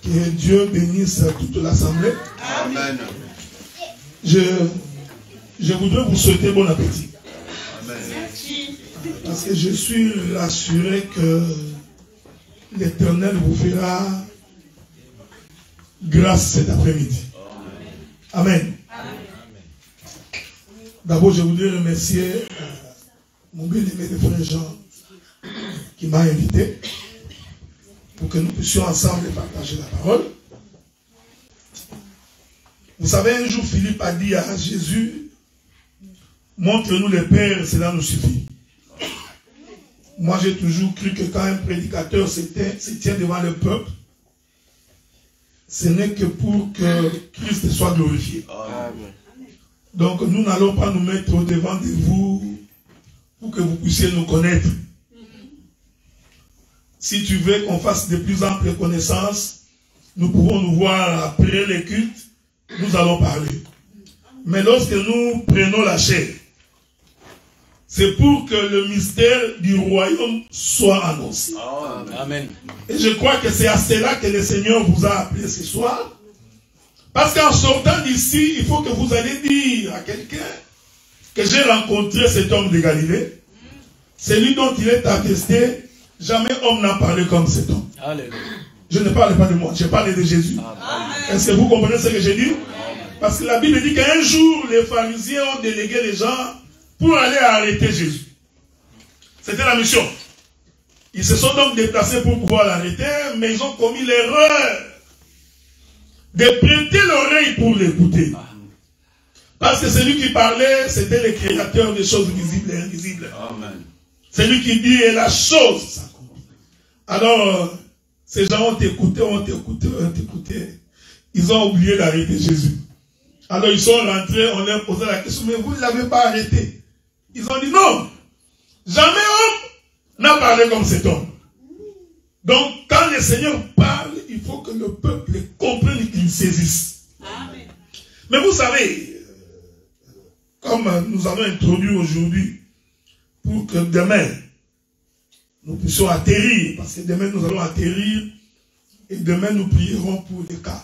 Que Dieu bénisse toute l'assemblée. Amen. Je voudrais vous souhaiter bon appétit. Amen. Parce que je suis rassuré que l'Éternel vous fera grâce cet après-midi. Amen. D'abord, je voudrais remercier mon bien-aimé de frère Jean qui m'a invité pour que nous puissions ensemble partager la parole. Vous savez, un jour, Philippe a dit à Jésus, montre-nous le Père, cela nous suffit. Moi, j'ai toujours cru que quand un prédicateur se tient devant le peuple, ce n'est que pour que Christ soit glorifié. Amen. Donc, nous n'allons pas nous mettre au devant de vous pour que vous puissiez nous connaître. Si tu veux qu'on fasse de plus amples connaissances, nous pouvons nous voir après les cultes, nous allons parler. Mais lorsque nous prenons la chair, c'est pour que le mystère du royaume soit annoncé. Amen. Et je crois que c'est à cela que le Seigneur vous a appelé ce soir. Parce qu'en sortant d'ici, il faut que vous allez dire à quelqu'un que j'ai rencontré cet homme de Galilée. Celui dont il est attesté, jamais homme n'a parlé comme cet homme. Alléluia. Je ne parle pas de moi, je parle de Jésus. Est-ce que vous comprenez ce que j'ai dit? Parce que la Bible dit qu'un jour, les pharisiens ont délégué les gens pour aller arrêter Jésus. C'était la mission. Ils se sont donc déplacés pour pouvoir l'arrêter, mais ils ont commis l'erreur de prêter l'oreille pour l'écouter. Parce que celui qui parlait, c'était le créateur des choses visibles et invisibles. Amen. Celui qui dit et la chose s'accomplit. Alors, ces gens ont écouté. Ils ont oublié d'arrêter Jésus. Alors ils sont rentrés, on leur posait la question, mais vous ne l'avez pas arrêté. Ils ont dit non, jamais homme n'a parlé comme cet homme. Donc quand le Seigneur parle, il faut que le peuple comprenne et qu'il saisisse. Amen. Mais vous savez, comme nous avons introduit aujourd'hui, pour que demain, nous puissions atterrir, parce que demain nous allons atterrir, et demain nous prierons pour les cas.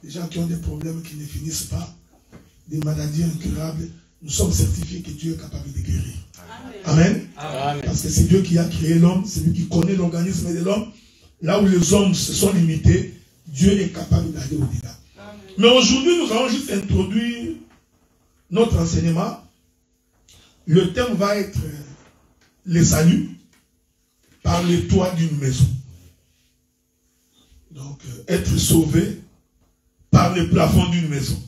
Les gens qui ont des problèmes qui ne finissent pas, des maladies incurables, nous sommes certifiés que Dieu est capable de guérir. Amen. Amen. Parce que c'est Dieu qui a créé l'homme, c'est lui qui connaît l'organisme de l'homme. Là où les hommes se sont limités, Dieu est capable d'aller au-delà. Mais aujourd'hui, nous allons juste introduire notre enseignement. Le thème va être le salut par le toit d'une maison. Donc, être sauvé par le plafond d'une maison.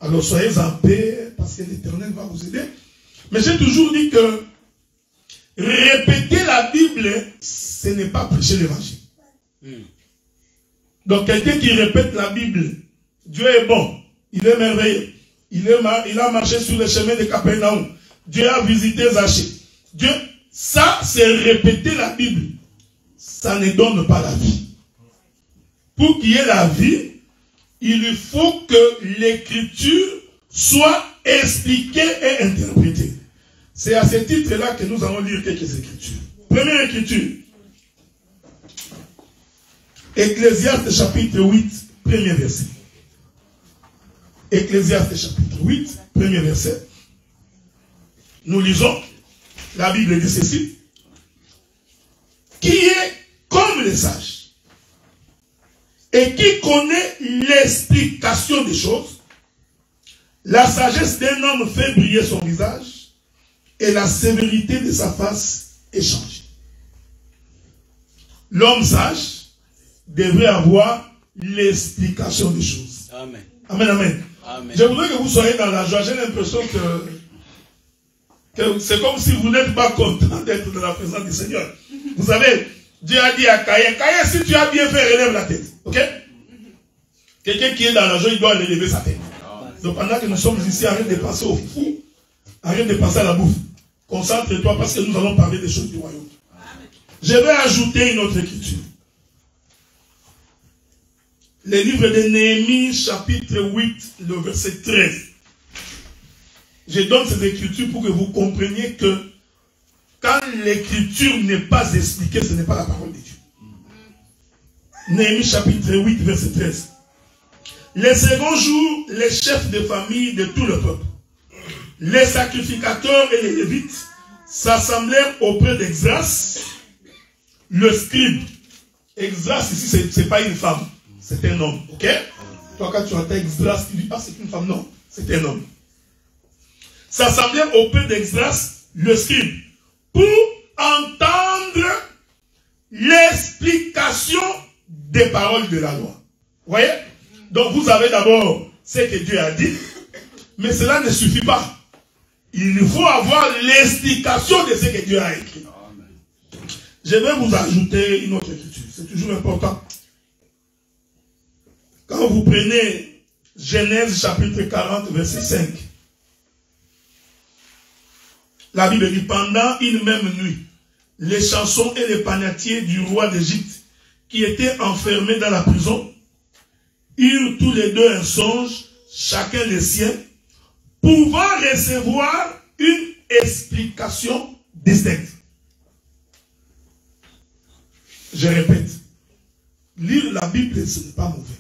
Alors soyez en paix parce que l'Éternel va vous aider. Mais j'ai toujours dit que répéter la Bible, ce n'est pas prêcher l'évangile. Donc quelqu'un qui répète la Bible, Dieu est bon, il est merveilleux. Il a marché sur le chemin de Capernaum. Dieu a visité Zachée. Dieu, ça c'est répéter la Bible. Ça ne donne pas la vie. Pour qu'il y ait la vie, il faut que l'écriture soit expliquée et interprétée. C'est à ce titre-là que nous allons lire quelques écritures. Première écriture. Ecclésiaste chapitre 8, premier verset. Ecclésiaste chapitre 8, premier verset. Nous lisons. La Bible dit ceci. Qui est comme les sages et qui connaît l'explication des choses. La sagesse d'un homme fait briller son visage et la sévérité de sa face est changée. L'homme sage devrait avoir l'explication des choses. Amen. Amen, amen. Amen. Je voudrais que vous soyez dans la joie. J'ai l'impression que c'est comme si vous n'êtes pas content d'être dans la présence du Seigneur. Vous savez, Dieu a dit à Caïn, Caïn, si tu as bien fait, relève la tête. Ok? Quelqu'un qui est dans la joie, il doit lever sa tête. Donc pendant que nous sommes ici, arrête de penser au fou. Arrête de penser à la bouffe. Concentre-toi parce que nous allons parler des choses du royaume. Je vais ajouter une autre écriture. Le livre de Néhémie, chapitre 8, le verset 13. Je donne ces écritures pour que vous compreniez que quand l'écriture n'est pas expliquée, ce n'est pas la parole de Dieu. Néhémie chapitre 8, verset 13. Les seconds jours, les chefs de famille de tout le peuple, les sacrificateurs et les lévites s'assemblèrent auprès d'Exras, le scribe. Exras ici, ce n'est pas une femme, c'est un homme. Ok? Toi, quand tu entends Exras, tu dis, ah, c'est une femme. Non, c'est un homme. S'assemblèrent auprès d'Exras, le scribe, pour entendre l'explication des paroles de la loi. Vous voyez? Donc vous avez d'abord ce que Dieu a dit, mais cela ne suffit pas. Il faut avoir l'explication de ce que Dieu a écrit. Je vais vous ajouter une autre écriture. C'est toujours important. Quand vous prenez Genèse chapitre 40, verset 5, la Bible dit, pendant une même nuit, les chansons et les panetiers du roi d'Égypte, qui étaient enfermés dans la prison, eurent tous les deux un songe, chacun le sien, pouvant recevoir une explication distincte. Je répète, lire la Bible, ce n'est pas mauvais.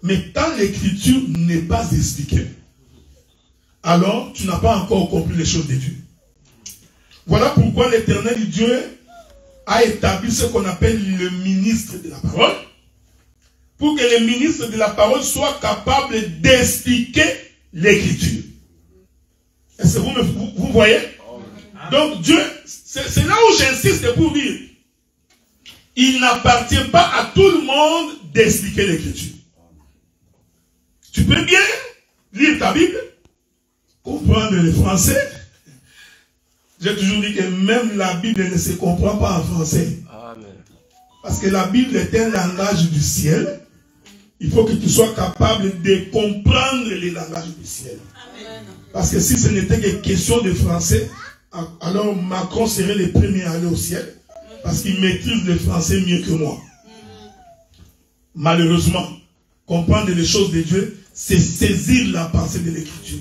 Mais quand l'écriture n'est pas expliquée, alors tu n'as pas encore compris les choses de Dieu. Voilà pourquoi l'Éternel Dieu a établi ce qu'on appelle le ministre de la parole, pour que le ministre de la parole soit capable d'expliquer l'écriture. Est-ce que vous voyez? Donc Dieu, c'est là où j'insiste pour dire, il n'appartient pas à tout le monde d'expliquer l'écriture. Tu peux bien lire ta Bible, comprendre le français. J'ai toujours dit que même la Bible ne se comprend pas en français. Amen. Parce que la Bible est un langage du ciel. Il faut que tu sois capable de comprendre les langages du ciel. Amen. Parce que si ce n'était que question de français, alors Macron serait le premier à aller au ciel. Parce qu'il maîtrise le français mieux que moi. Malheureusement, comprendre les choses de Dieu, c'est saisir la pensée de l'écriture.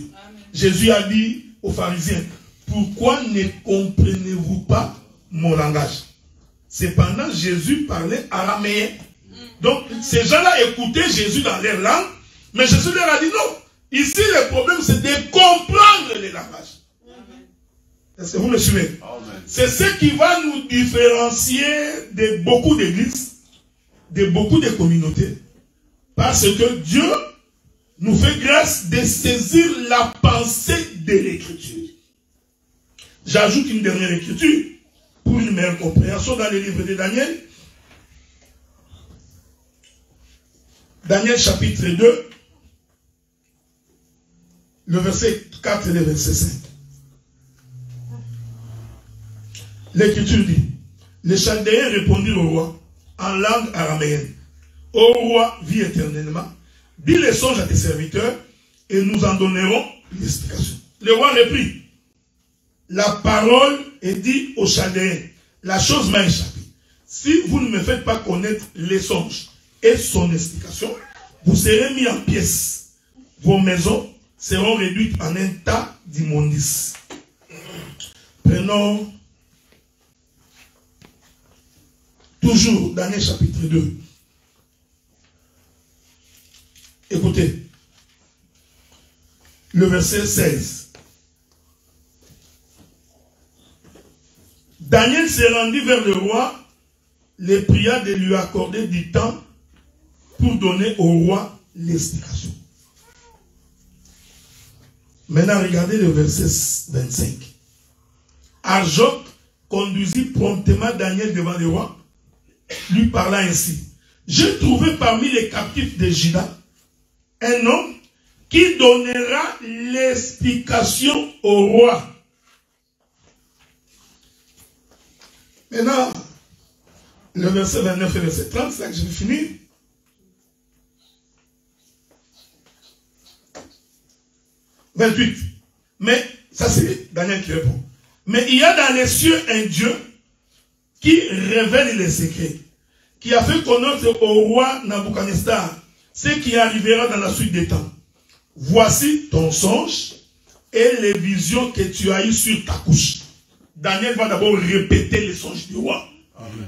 Jésus a dit aux pharisiens, pourquoi ne comprenez-vous pas mon langage? Cependant, Jésus parlait araméen. Donc, ces gens-là écoutaient Jésus dans leur langue, mais Jésus leur a dit non. Ici, le problème, c'est de comprendre les langages. Est-ce que vous me suivez? C'est ce qui va nous différencier de beaucoup d'églises, de beaucoup de communautés. Parce que Dieu nous fait grâce de saisir la pensée de l'écriture. J'ajoute une dernière écriture pour une meilleure compréhension dans le livre de Daniel. Daniel chapitre 2, le verset 4 et le verset 5. L'écriture dit, les Chaldéens répondirent au roi en langue araméenne. Ô roi, vis éternellement, dis les songes à tes serviteurs et nous en donnerons l'explication. Le roi reprit, la parole est dite aux Chaldéens, la chose m'a échappé. Si vous ne me faites pas connaître les songes et son explication, vous serez mis en pièces. Vos maisons seront réduites en un tas d'immondices. Prenons toujours Daniel chapitre 2. Écoutez, le verset 16. Daniel s'est rendu vers le roi, les pria de lui accorder du temps pour donner au roi l'explication. Maintenant, regardez le verset 25. Arjoc conduisit promptement Daniel devant le roi, lui parla ainsi. J'ai trouvé parmi les captifs de Juda un homme qui donnera l'explication au roi. Maintenant, le verset 29 et le verset 30, c'est là que je vais finir. « 28. Mais, ça c'est Daniel qui répond. Mais il y a dans les cieux un Dieu qui révèle les secrets, qui a fait connaître au roi Nabuchodonosor ce qui arrivera dans la suite des temps. Voici ton songe et les visions que tu as eues sur ta couche. » Daniel va d'abord répéter les songes du roi,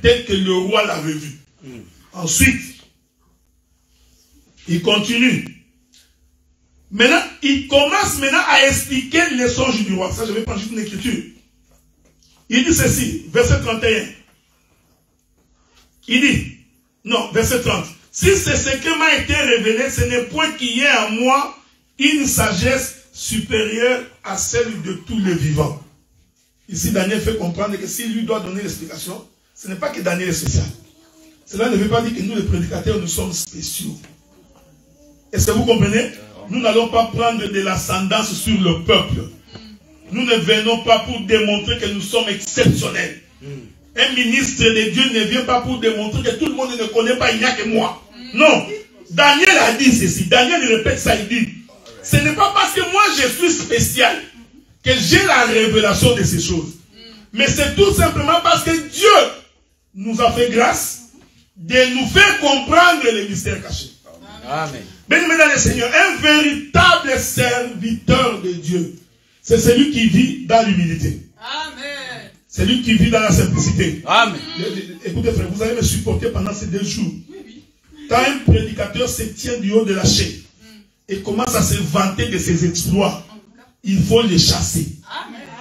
tel que le roi l'avait vu. Ensuite, il continue. Maintenant, il commence maintenant à expliquer les songes du roi. Ça, je vais prendre juste une écriture. Il dit ceci, verset 31. Il dit, non, verset 30. Si c'est ce qui m'a été révélé, ce n'est point qu'il y ait en moi une sagesse supérieure à celle de tous les vivants. Ici, Daniel fait comprendre que s'il lui doit donner l'explication, ce n'est pas que Daniel est spécial. Cela ne veut pas dire que nous, les prédicateurs, nous sommes spéciaux. Est-ce que vous comprenez? Nous n'allons pas prendre de l'ascendance sur le peuple. Nous ne venons pas pour démontrer que nous sommes exceptionnels. Un ministre de Dieu ne vient pas pour démontrer que tout le monde ne connaît pas, il n'y a que moi. Non. Daniel a dit ceci. Daniel répète ça, il dit, ce n'est pas parce que moi je suis spécial que j'ai la révélation de ces choses. Mais c'est tout simplement parce que Dieu nous a fait grâce de nous faire comprendre les mystères cachés. Amen. Béni dans le Seigneur, un véritable serviteur de Dieu, c'est celui qui vit dans l'humilité. Amen. Celui qui vit dans la simplicité. Amen. Écoutez frère, vous allez me supporter pendant ces 2 jours. Quand un prédicateur se tient du haut de la chaîne et commence à se vanter de ses exploits, il faut les chasser.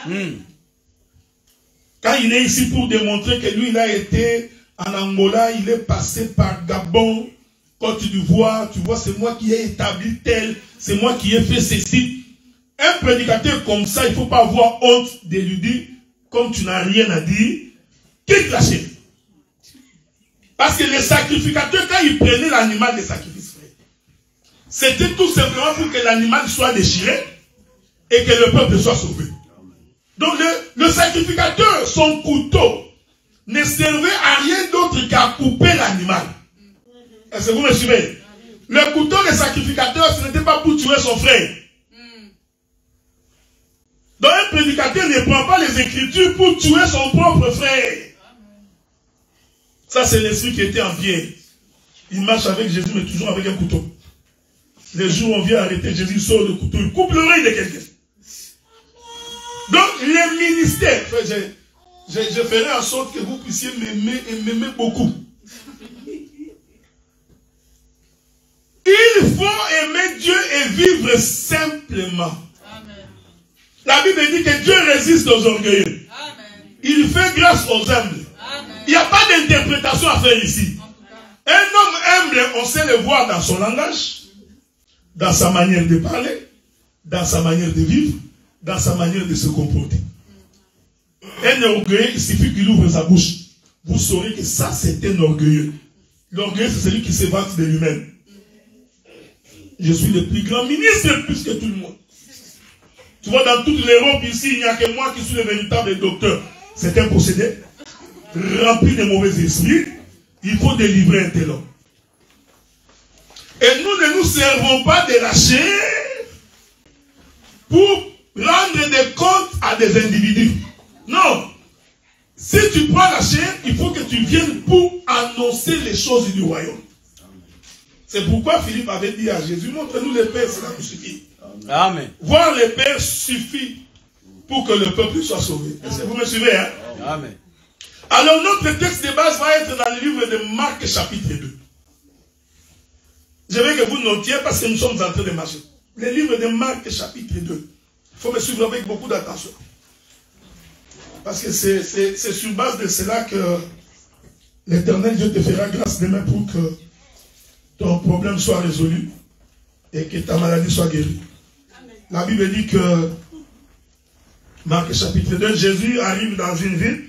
Amen. Quand il est ici pour démontrer que lui, il a été en Angola, il est passé par Gabon, Côte d'Ivoire, tu vois, c'est moi qui ai établi tel, c'est moi qui ai fait ceci. Un prédicateur comme ça, il ne faut pas avoir honte de lui dire, comme tu n'as rien à dire, quitte la chaîne. Parce que les sacrificateurs, quand ils prenaient l'animal de sacrifice, c'était tout simplement pour que l'animal soit déchiré et que le peuple soit sauvé. Donc le sacrificateur, son couteau, ne servait à rien d'autre qu'à couper l'animal. Est-ce que vous me suivez? Le couteau des sacrificateurs, ce n'était pas pour tuer son frère. Donc un prédicateur ne prend pas les Écritures pour tuer son propre frère. Ça, c'est l'esprit qui était en Pierre. Il marche avec Jésus, mais toujours avec un couteau. Les jours où on vient arrêter Jésus, il sort le couteau, il coupe l'oreille de quelqu'un. Donc, les ministères, je ferai en sorte que vous puissiez m'aimer et m'aimer beaucoup. Il faut aimer Dieu et vivre simplement. Amen. La Bible dit que Dieu résiste aux orgueilleux. Amen. Il fait grâce aux humbles. Amen. Il n'y a pas d'interprétation à faire ici. Un homme humble, on sait le voir dans son langage, dans sa manière de parler, dans sa manière de vivre, dans sa manière de se comporter. Un orgueilleux, il suffit qu'il ouvre sa bouche. Vous saurez que ça, c'est un orgueilleux. L'orgueilleux, c'est celui qui se vante de lui-même. Je suis le plus grand ministre plus que tout le monde. Tu vois, dans toute l'Europe ici, il n'y a que moi qui suis le véritable docteur. C'est un procédé rempli de mauvais esprits. Il faut délivrer un tel homme. Et nous ne nous servons pas de la chair pour rendre des comptes à des individus. Non. Si tu prends la chair, il faut que tu viennes pour annoncer les choses du royaume. C'est pourquoi Philippe avait dit à Jésus, montre-nous les pères, cela nous suffit. Amen. Voir les pères suffit pour que le peuple soit sauvé. Est-ce que vous me suivez? Hein? Amen. Alors notre texte de base va être dans le livre de Marc chapitre 2. Je veux que vous notiez parce que nous sommes en train de marcher. Le livre de Marc chapitre 2. Il faut me suivre avec beaucoup d'attention. Parce que c'est sur base de cela que l'Éternel Dieu te fera grâce demain pour que ton problème soit résolu et que ta maladie soit guérie. Amen. La Bible dit que Marc chapitre 2, Jésus arrive dans une ville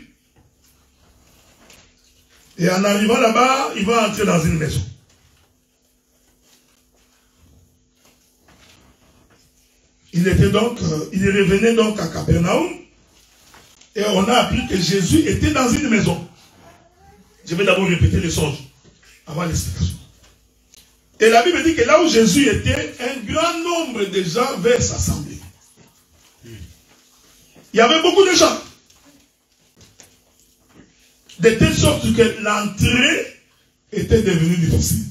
et en arrivant là-bas, il va entrer dans une maison. Il revenait donc à Capernaum et on a appris que Jésus était dans une maison. Je vais d'abord répéter le songe avant l'explication. Et la Bible dit que là où Jésus était, un grand nombre de gens venaient s'assembler. Il y avait beaucoup de gens. De telle sorte que l'entrée était devenue difficile.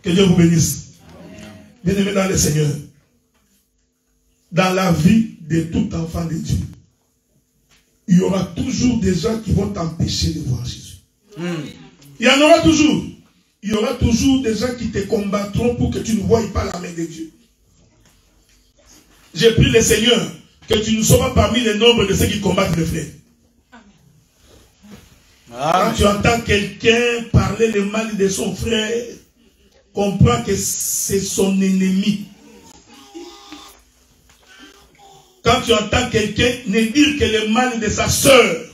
Que Dieu vous bénisse. Bien-aimés dans le Seigneur. Dans la vie de tout enfant de Dieu, il y aura toujours des gens qui vont t'empêcher de voir Jésus. Il y en aura toujours. il y aura toujours des gens qui te combattront pour que tu ne voies pas la main de Dieu. J'ai pris le Seigneur, que tu ne sois pas parmi les nombres de ceux qui combattent le frère. Quand tu entends quelqu'un parler le mal de son frère, comprends que c'est son ennemi. Quand tu entends quelqu'un ne dire que le mal de sa sœur,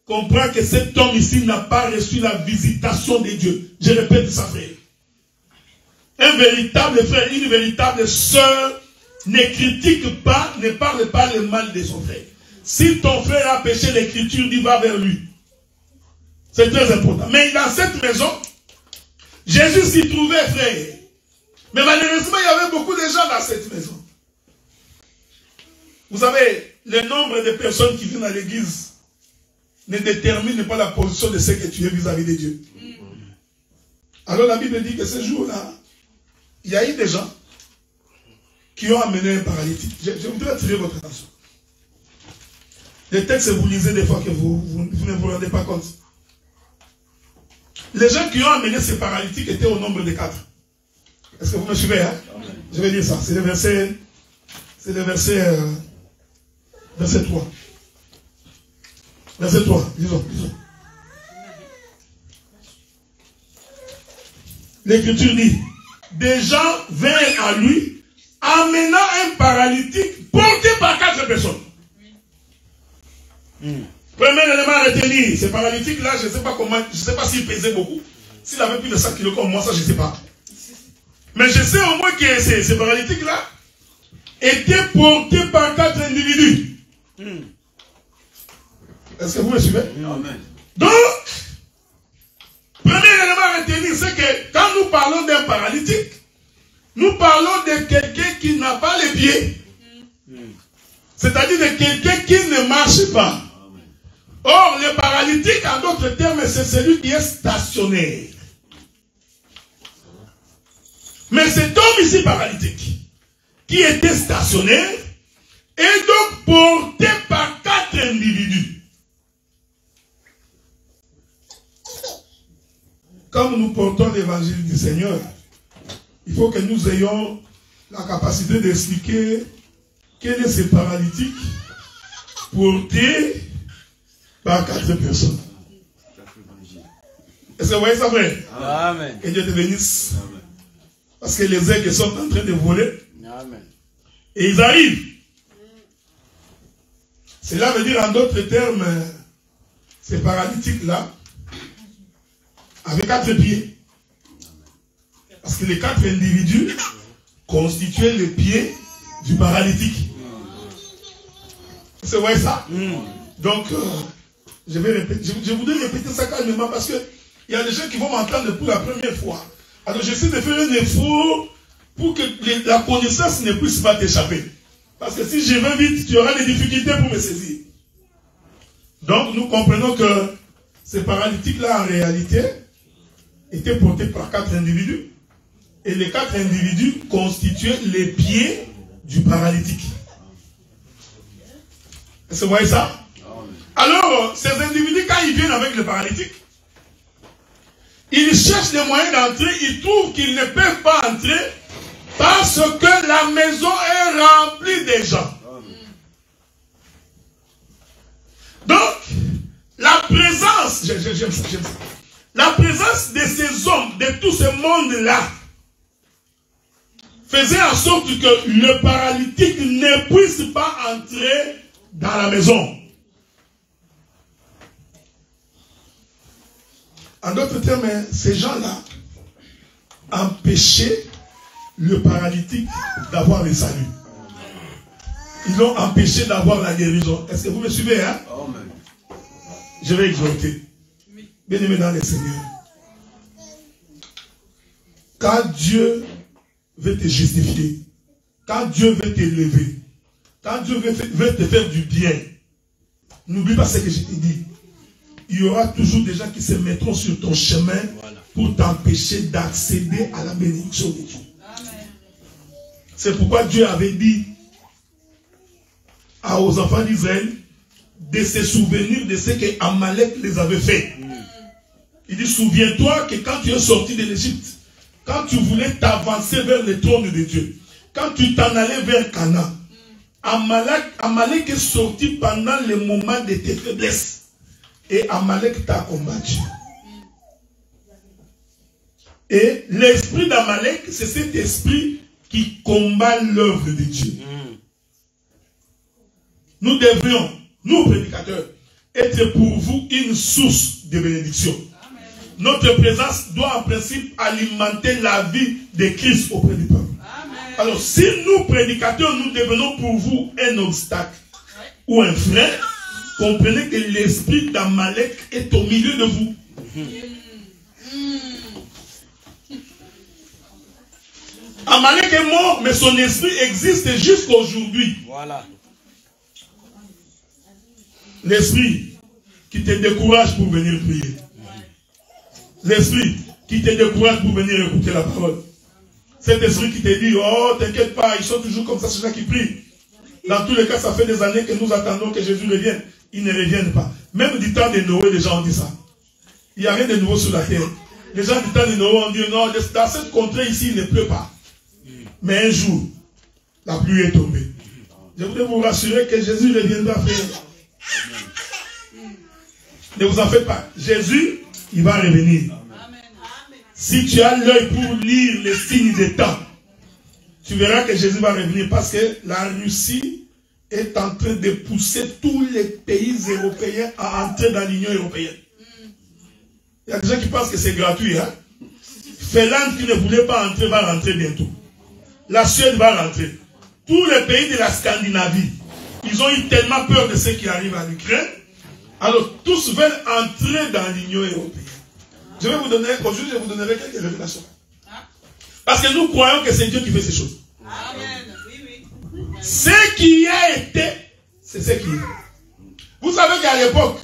comprends que cet homme ici n'a pas reçu la visitation de Dieu. Je répète ça, frère. Un véritable frère, une véritable sœur ne critique pas, ne parle pas le mal de son frère. Si ton frère a péché, l'écriture dit va vers lui. C'est très important. Mais dans cette maison, Jésus s'y trouvait, frère. Mais malheureusement, il y avait beaucoup de gens dans cette maison. Vous savez, le nombre de personnes qui viennent à l'église ne détermine pas la position de ce que tu es vis-à-vis de Dieu. Alors la Bible dit que ce jour-là, il y a eu des gens qui ont amené un paralytique. Je voudrais attirer votre attention. Les textes, vous lisez des fois que vous ne vous rendez pas compte. Les gens qui ont amené ces paralytiques étaient au nombre de 4. Est-ce que vous me suivez, hein? Je vais dire ça. C'est le verset 3. Verset 3, disons. L'Écriture dit, des gens vinrent à lui, amenant un paralytique porté par 4 personnes. Premier élément à retenir, ce paralytique-là, je ne sais pas comment, je ne sais pas s'il pesait beaucoup. S'il avait plus de 5 kilos comme moi, ça je ne sais pas. Mais je sais au moins que ce paralytique-là était porté par 4 individus. Est-ce que vous me suivez? Amen. Donc, premier élément à retenir, c'est que quand nous parlons d'un paralytique, nous parlons de quelqu'un qui n'a pas les pieds. C'est-à-dire de quelqu'un qui ne marche pas. Or, le paralytique, en d'autres termes, c'est celui qui est stationnaire. Mais cet homme ici paralytique, qui était stationnaire, est donc porté par 4 individus. Comme nous portons l'évangile du Seigneur, il faut que nous ayons la capacité d'expliquer quel est ce paralytique porté par 4 personnes. Est-ce que vous voyez ça, frère? Amen. Que Dieu te bénisse. Parce que les aigles sont en train de voler. Amen. Et ils arrivent. Cela veut dire en d'autres termes, ces paralytiques-là, avec 4 pieds. Parce que les 4 individus constituaient les pieds du paralytique. Vous voyez ça? Donc, je voudrais répéter ça calmement parce qu'il y a des gens qui vont m'entendre pour la première fois. Alors j'essaie de faire un effort pour que la connaissance ne puisse pas t'échapper. Parce que si je vais vite, tu auras des difficultés pour me saisir. Donc nous comprenons que ces paralytiques-là, en réalité, étaient portés par 4 individus. Et les 4 individus constituaient les pieds du paralytique. Est-ce que vous voyez ça? Alors, ces individus, quand ils viennent avec le paralytique, ils cherchent des moyens d'entrer, ils trouvent qu'ils ne peuvent pas entrer parce que la maison est remplie de gens. Donc, la présence, j'aime ça, la présence de ces hommes, de tout ce monde-là, faisait en sorte que le paralytique ne puisse pas entrer dans la maison. En d'autres termes, ces gens-là empêchaient le paralytique d'avoir le salut. Ils l'ont empêché d'avoir la guérison. Est-ce que vous me suivez, hein? Amen. Je vais exhorter. Bien-aimés dans le Seigneur. Quand Dieu veut te justifier, quand Dieu veut t'élever, quand Dieu veut te faire du bien, n'oublie pas ce que je t'ai dit. Il y aura toujours des gens qui se mettront sur ton chemin pour t'empêcher d'accéder à la bénédiction de Dieu. C'est pourquoi Dieu avait dit aux enfants d'Israël de se souvenir de ce que Amalek les avait fait. Il dit, souviens-toi que quand tu es sorti de l'Égypte, quand tu voulais t'avancer vers le trône de Dieu, quand tu t'en allais vers Canaan, Amalek est sorti pendant le moment de tes faiblesses. Et Amalek t'a combattu. Et l'esprit d'Amalek, c'est cet esprit qui combat l'œuvre de Dieu. Nous devrions, nous prédicateurs, être pour vous une source de bénédiction. Amen. Notre présence doit en principe alimenter la vie de Christ auprès du peuple. Amen. Alors si nous prédicateurs, nous devenons pour vous un obstacle ou un frein, comprenez que l'esprit d'Amalek est au milieu de vous. Amalek est mort, mais son esprit existe jusqu'à aujourd'hui. Voilà. L'esprit qui te décourage pour venir prier. L'esprit qui te décourage pour venir écouter la parole. Cet esprit qui te dit, oh, t'inquiète pas, ils sont toujours comme ça, ceux-là qui prient. Dans tous les cas, ça fait des années que nous attendons que Jésus revienne. Ils ne reviennent pas. Même du temps de Noé, les gens ont dit ça. Il n'y a rien de nouveau sur la terre. Les gens du temps de Noé ont dit, non, dans cette contrée ici, il ne pleut pas. Mais un jour, la pluie est tombée. Je voudrais vous rassurer que Jésus reviendra faire. Ne vous en faites pas. Jésus, il va revenir. Amen. Si tu as l'œil pour lire les signes des temps, tu verras que Jésus va revenir parce que la Russie est en train de pousser tous les pays européens à entrer dans l'Union européenne. Il y a des gens qui pensent que c'est gratuit. Hein? Finlande qui ne voulait pas entrer va rentrer bientôt. La Suède va rentrer. Tous les pays de la Scandinavie, ils ont eu tellement peur de ce qui arrive en Ukraine. Alors, tous veulent entrer dans l'Union européenne. Je vais vous donner, aujourd'hui, je vous donnerai quelques révélations. Parce que nous croyons que c'est Dieu qui fait ces choses. Amen. Oui, oui. Ce qui a été, c'est ce qui est. Vous savez qu'à l'époque,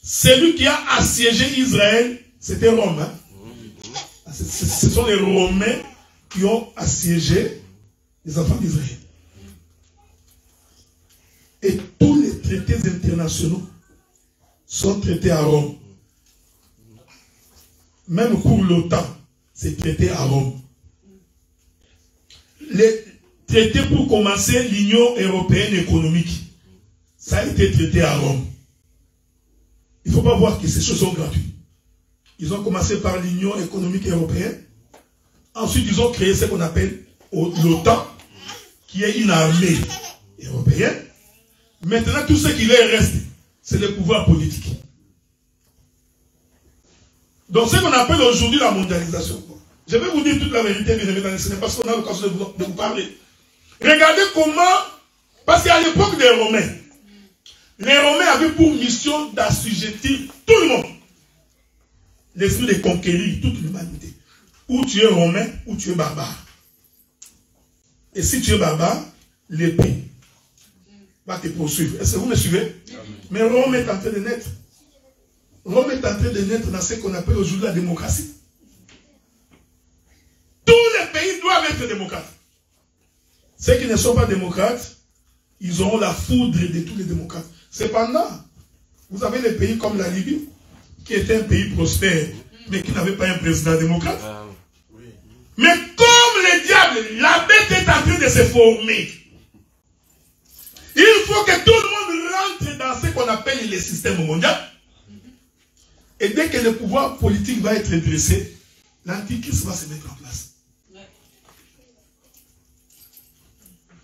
celui qui a assiégé Israël, c'était Rome. Hein? Ce sont les Romains qui ont assiégé les enfants d'Israël. Et tous les traités internationaux sont traités à Rome. Même pour l'OTAN, c'est traité à Rome. Les traités pour commencer l'Union européenne économique, ça a été traité à Rome. Il ne faut pas voir que ces choses sont gratuites. Ils ont commencé par l'Union économique européenne. Ensuite, ils ont créé ce qu'on appelle l'OTAN, qui est une armée européenne. Maintenant, tout ce qui leur reste, c'est le pouvoir politique. Donc, ce qu'on appelle aujourd'hui la mondialisation. Je vais vous dire toute la vérité, bien aimés dans le Seigneur, parce qu'on a l'occasion de vous parler. Regardez comment, parce qu'à l'époque des Romains, les Romains avaient pour mission d'assujettir tout le monde. L'esprit de conquérir toute l'humanité. Ou tu es Romain, ou tu es barbare. Et si tu es barbare, l'épée va te poursuivre. Est-ce que vous me suivez? Amen. Mais Rome est en train de naître. Rome est en train de naître dans ce qu'on appelle aujourd'hui la démocratie. Tous les pays doivent être démocrates. Ceux qui ne sont pas démocrates, ils auront la foudre de tous les démocrates. Cependant, vous avez des pays comme la Libye, qui était un pays prospère, mais qui n'avait pas un président démocrate. Mais comme le diable, la bête est en train de se former. Il faut que tout le monde rentre dans ce qu'on appelle le système mondial. Et dès que le pouvoir politique va être dressé, l'antichrist va se mettre en place.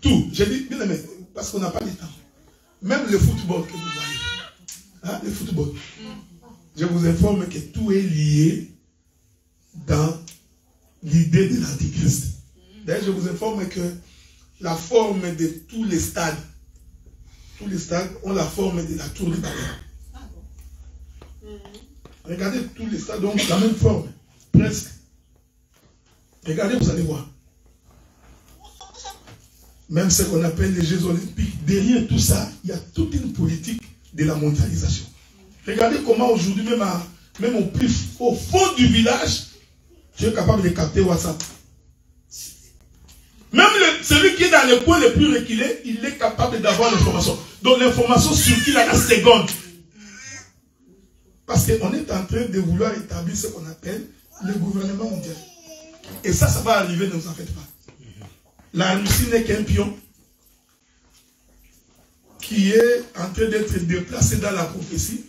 Tout, j'ai dit, bien aimé, parce qu'on n'a pas le temps. Même le football que vous voyez, hein, le football, je vous informe que tout est lié dans l'idée de l'antichrist. D'ailleurs, je vous informe que la forme de tous les stades ont la forme de la tour de Babel. Regardez, tous les stades ont la même forme, presque. Regardez, vous allez voir. Même ce qu'on appelle les Jeux Olympiques, derrière tout ça, il y a toute une politique de la mondialisation. Regardez comment aujourd'hui, même au fond du village, tu es capable de capter WhatsApp. Même celui qui est dans le coin le plus reculé, il est capable d'avoir l'information. Donc l'information circule à la seconde. Parce qu'on est en train de vouloir établir ce qu'on appelle le gouvernement mondial. Et ça va arriver, ne vous en faites pas. La Russie n'est qu'un pion qui est en train d'être déplacé dans la prophétie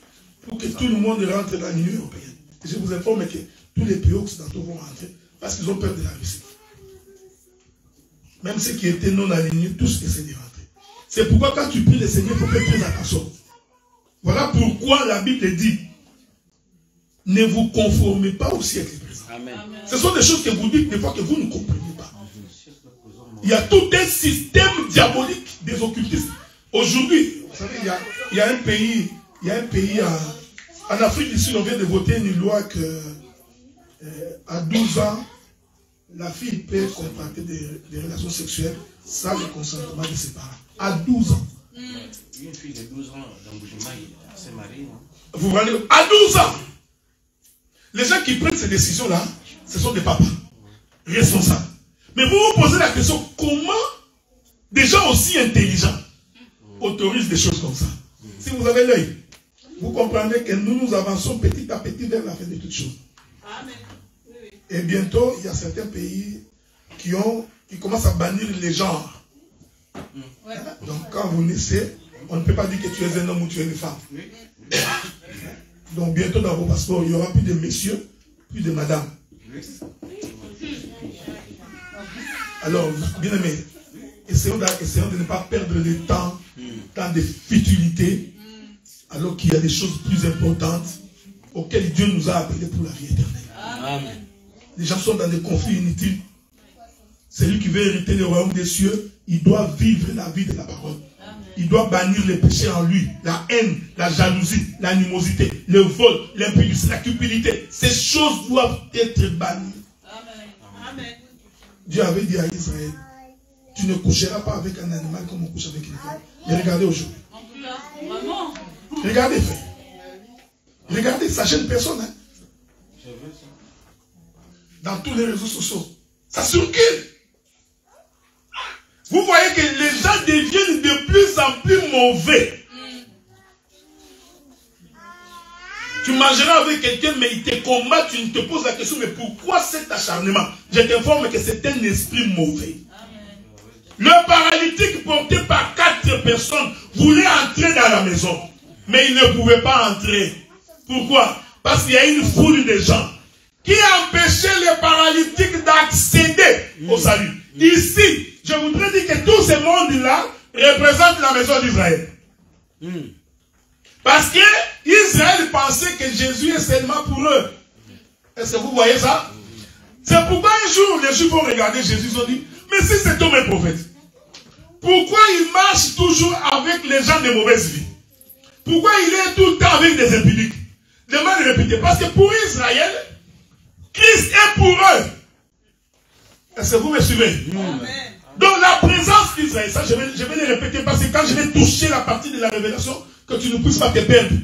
pour que tout le monde rentre dans l'Union européenne. Et je vous informe que tous les pays occidentaux vont rentrer parce qu'ils ont peur de la Russie. Même ceux qui étaient non alignés, tous essaient de rentrer. C'est pourquoi quand tu pries le Seigneur, il faut faire très attention. Voilà pourquoi la Bible dit, ne vous conformez pas au siècle présent. Amen. Ce sont des choses que vous dites des fois que vous ne comprenez pas. Il y a tout un système diabolique des occultistes. Aujourd'hui, vous savez, il y a un pays en Afrique du Sud, on vient de voter une loi que à 12 ans, la fille peut contracter des relations sexuelles sans le consentement de ses parents. À 12 ans. Une fille de 12 ans dans Boujima, elle s'est mariée. Vous vous rendez compte? À 12 ans. Les gens qui prennent ces décisions-là, ce sont des papas responsables. Mais vous vous posez la question, comment des gens aussi intelligents autorisent des choses comme ça? Si vous avez l'œil, vous comprendrez que nous avançons petit à petit vers la fin de toutes choses. Amen. Et bientôt, il y a certains pays qui commencent à bannir les genres. Ouais. Donc quand vous naissez, on ne peut pas dire que tu es un homme ou tu es une femme. Donc bientôt dans vos passeports, il n'y aura plus de messieurs, plus de madame. Alors, bien aimé, essayons de ne pas perdre le temps dans des futilités, alors qu'il y a des choses plus importantes auxquelles Dieu nous a appelés pour la vie éternelle. Amen. Les gens sont dans des conflits inutiles. Celui qui veut hériter le royaume des cieux, il doit vivre la vie de la parole. Il doit bannir les péchés en lui, la haine, la jalousie, l'animosité, le vol, l'impudicité, la cupidité. Ces choses doivent être bannies. Amen. Dieu avait dit à Israël, tu ne coucheras pas avec un animal comme on couche avec une femme. Mais regardez aujourd'hui. Regardez, frère. Regardez, ça gêne personne. Hein? Dans tous les réseaux sociaux. Ça circule. Vous voyez que les gens deviennent de plus en plus mauvais. Tu mangeras avec quelqu'un, mais il te combat, tu ne te poses la question, mais pourquoi cet acharnement? Je t'informe que c'est un esprit mauvais. Le paralytique porté par 4 personnes voulait entrer dans la maison, mais il ne pouvait pas entrer. Pourquoi? Parce qu'il y a une foule de gens qui empêchaient les paralytiques d'accéder au salut. Ici, je voudrais dire que tout ce monde-là représente la maison d'Israël. Parce que Israël pensait que Jésus est seulement pour eux. Est-ce que vous voyez ça? C'est pourquoi un jour, les Juifs ont regardé Jésus, ils ont dit, mais si cet homme est prophète, pourquoi il marche toujours avec les gens de mauvaise vie? Pourquoi il est tout le temps avec des impudiques? Demande de répéter. Parce que pour Israël, Christ est pour eux. Est-ce que vous me suivez? Amen. Donc la présence d'Israël, ça je vais le répéter parce que quand je vais toucher la partie de la révélation, que tu ne puisses pas te perdre.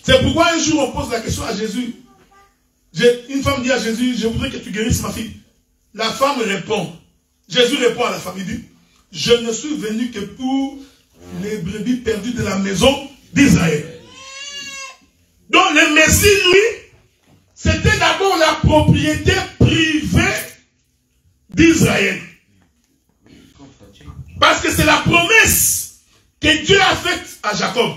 C'est pourquoi un jour on pose la question à Jésus. Une femme dit à Jésus, je voudrais que tu guérisses ma fille. La femme répond. Jésus répond à la femme, il dit, je ne suis venu que pour les brebis perdues de la maison d'Israël. Donc le Messie, lui, c'était d'abord la propriété privée d'Israël. Parce que c'est la promesse que Dieu a faite à Jacob.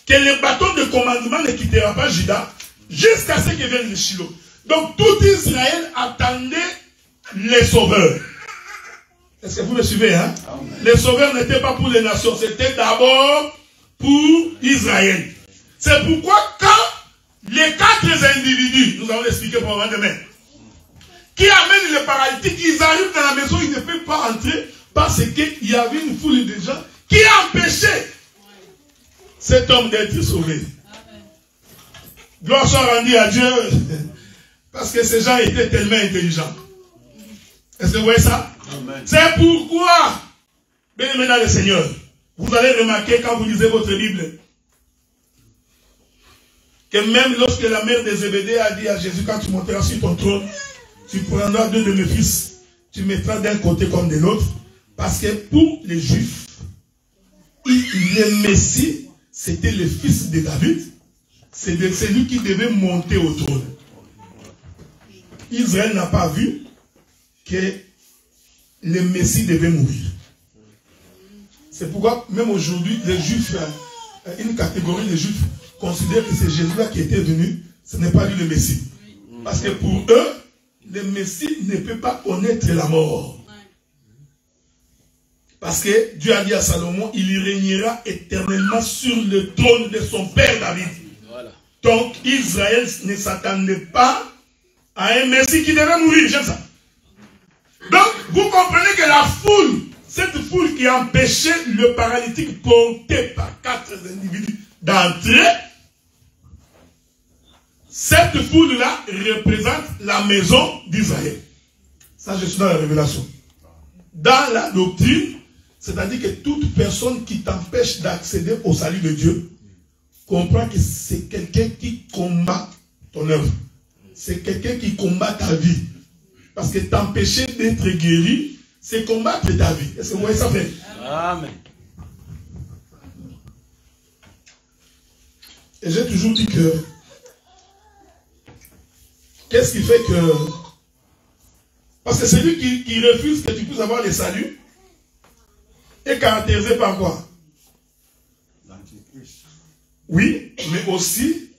Que le bâton de commandement ne quittera pas Juda jusqu'à ce qu'il vienne le Shiloh. Donc tout Israël attendait les sauveurs. Est-ce que vous me suivez? Hein? Les sauveurs n'étaient pas pour les nations, c'était d'abord pour Israël. C'est pourquoi quand les 4 individus, nous allons l'expliquer pour demain, qui amènent les paralytiques, ils arrivent dans la maison, ils ne peuvent pas entrer parce qu'il y avait une foule de gens qui empêchaient cet homme d'être sauvé. Gloire soit rendue à Dieu parce que ces gens étaient tellement intelligents. Est-ce que vous voyez ça? C'est pourquoi, bien aimé dans le Seigneur, vous allez remarquer quand vous lisez votre Bible que même lorsque la mère de Zébédée a dit à Jésus, quand tu monteras sur ton trône, tu prendras 2 de mes fils, tu mettras d'un côté comme de l'autre, parce que pour les Juifs, le Messie, c'était le fils de David, c'est lui qui devait monter au trône. Israël n'a pas vu que le Messie devait mourir. C'est pourquoi, même aujourd'hui, les Juifs, une catégorie de Juifs considèrent que c'est Jésus-là qui était venu, ce n'est pas lui le Messie. Parce que pour eux, le Messie ne peut pas connaître la mort. Parce que Dieu a dit à Salomon, il y régnera éternellement sur le trône de son père David. Voilà. Donc Israël ne s'attendait pas à un Messie qui devait mourir. J'aime ça. Donc vous comprenez que la foule, cette foule qui empêchait le paralytique porté par 4 individus d'entrer, cette foule-là représente la maison d'Israël. Ça, je suis dans la révélation. Dans la doctrine, c'est-à-dire que toute personne qui t'empêche d'accéder au salut de Dieu, comprend que c'est quelqu'un qui combat ton œuvre. C'est quelqu'un qui combat ta vie. Parce que t'empêcher d'être guéri, c'est combattre ta vie. Est-ce que vous voyez ça fait? Amen. Et j'ai toujours dit que qu'est-ce qui fait que... Parce que celui qui refuse que tu puisses avoir le salut est caractérisé par quoi? Oui, mais aussi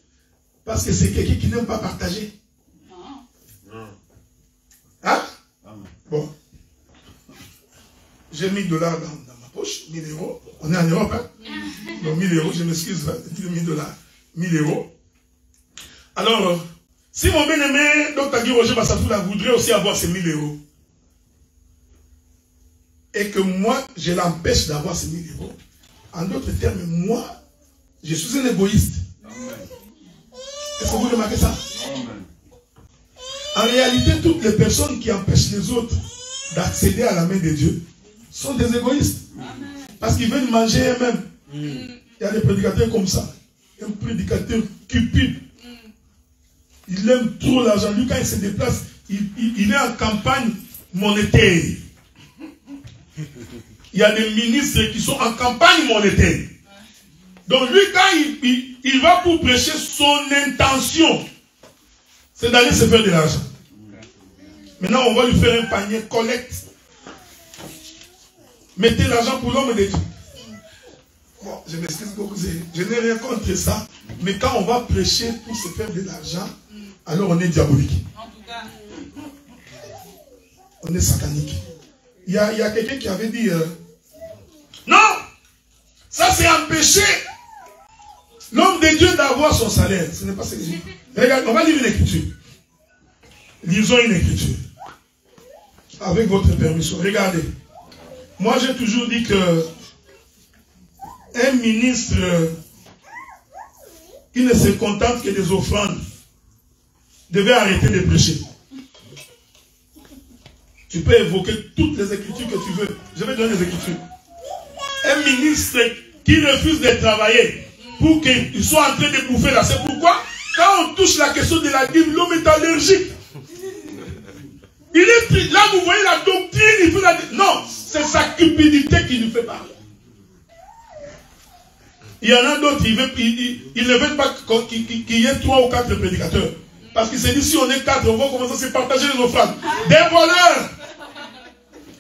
parce que c'est quelqu'un qui n'aime pas partager. Hein? Bon. J'ai 1000 dollars dans ma poche, 1000 euros. On est en Europe, hein? Donc 1000 euros, je m'excuse, 1000 dollars, 1000 euros. Alors, si mon bien-aimé, Dr. Guy Roger Bassafoula, voudrait aussi avoir ces 1000 euros, et que moi, je l'empêche d'avoir ces 1000 euros, en d'autres termes, moi, je suis un égoïste. Est-ce que vous remarquez ça? En réalité, toutes les personnes qui empêchent les autres d'accéder à la main de Dieu sont des égoïstes. Parce qu'ils veulent manger eux-mêmes. Il y a des prédicateurs comme ça. Un prédicateur cupide. Il aime trop l'argent. Lui, quand il se déplace, il est en campagne monétaire. Il y a des ministres qui sont en campagne monétaire. Donc lui, quand il va pour prêcher, son intention, c'est d'aller se faire de l'argent. Maintenant, on va lui faire un panier collecte. Mettez l'argent pour l'homme de Dieu. Bon, je m'excuse beaucoup, je n'ai rien contre ça. Mais quand on va prêcher pour se faire de l'argent, alors on est diabolique. On est satanique. Il y a quelqu'un qui avait dit, non, ça c'est empêcher l'homme de Dieu d'avoir son salaire. Ce n'est pas ce que je dis. Regarde, on va lire une écriture. Lisons une écriture. Avec votre permission. Regardez. Moi, j'ai toujours dit que un ministre, qui ne se contente que des offrandes, devait arrêter de prêcher. Tu peux évoquer toutes les écritures que tu veux. Je vais donner les écritures. Un ministre qui refuse de travailler pour qu'il soit en train de bouffer là. C'est pourquoi, quand on touche la question de la Bible, l'homme est allergique. Il est pris. Là, vous voyez la doctrine, il fait la... Non, c'est sa cupidité qui nous fait parler. Il y en a d'autres, ils ne veulent pas qu'il y ait 3 ou 4 prédicateurs. Parce qu'il s'est dit, si on est 4, on va commencer à se partager les offrandes. Des voleurs!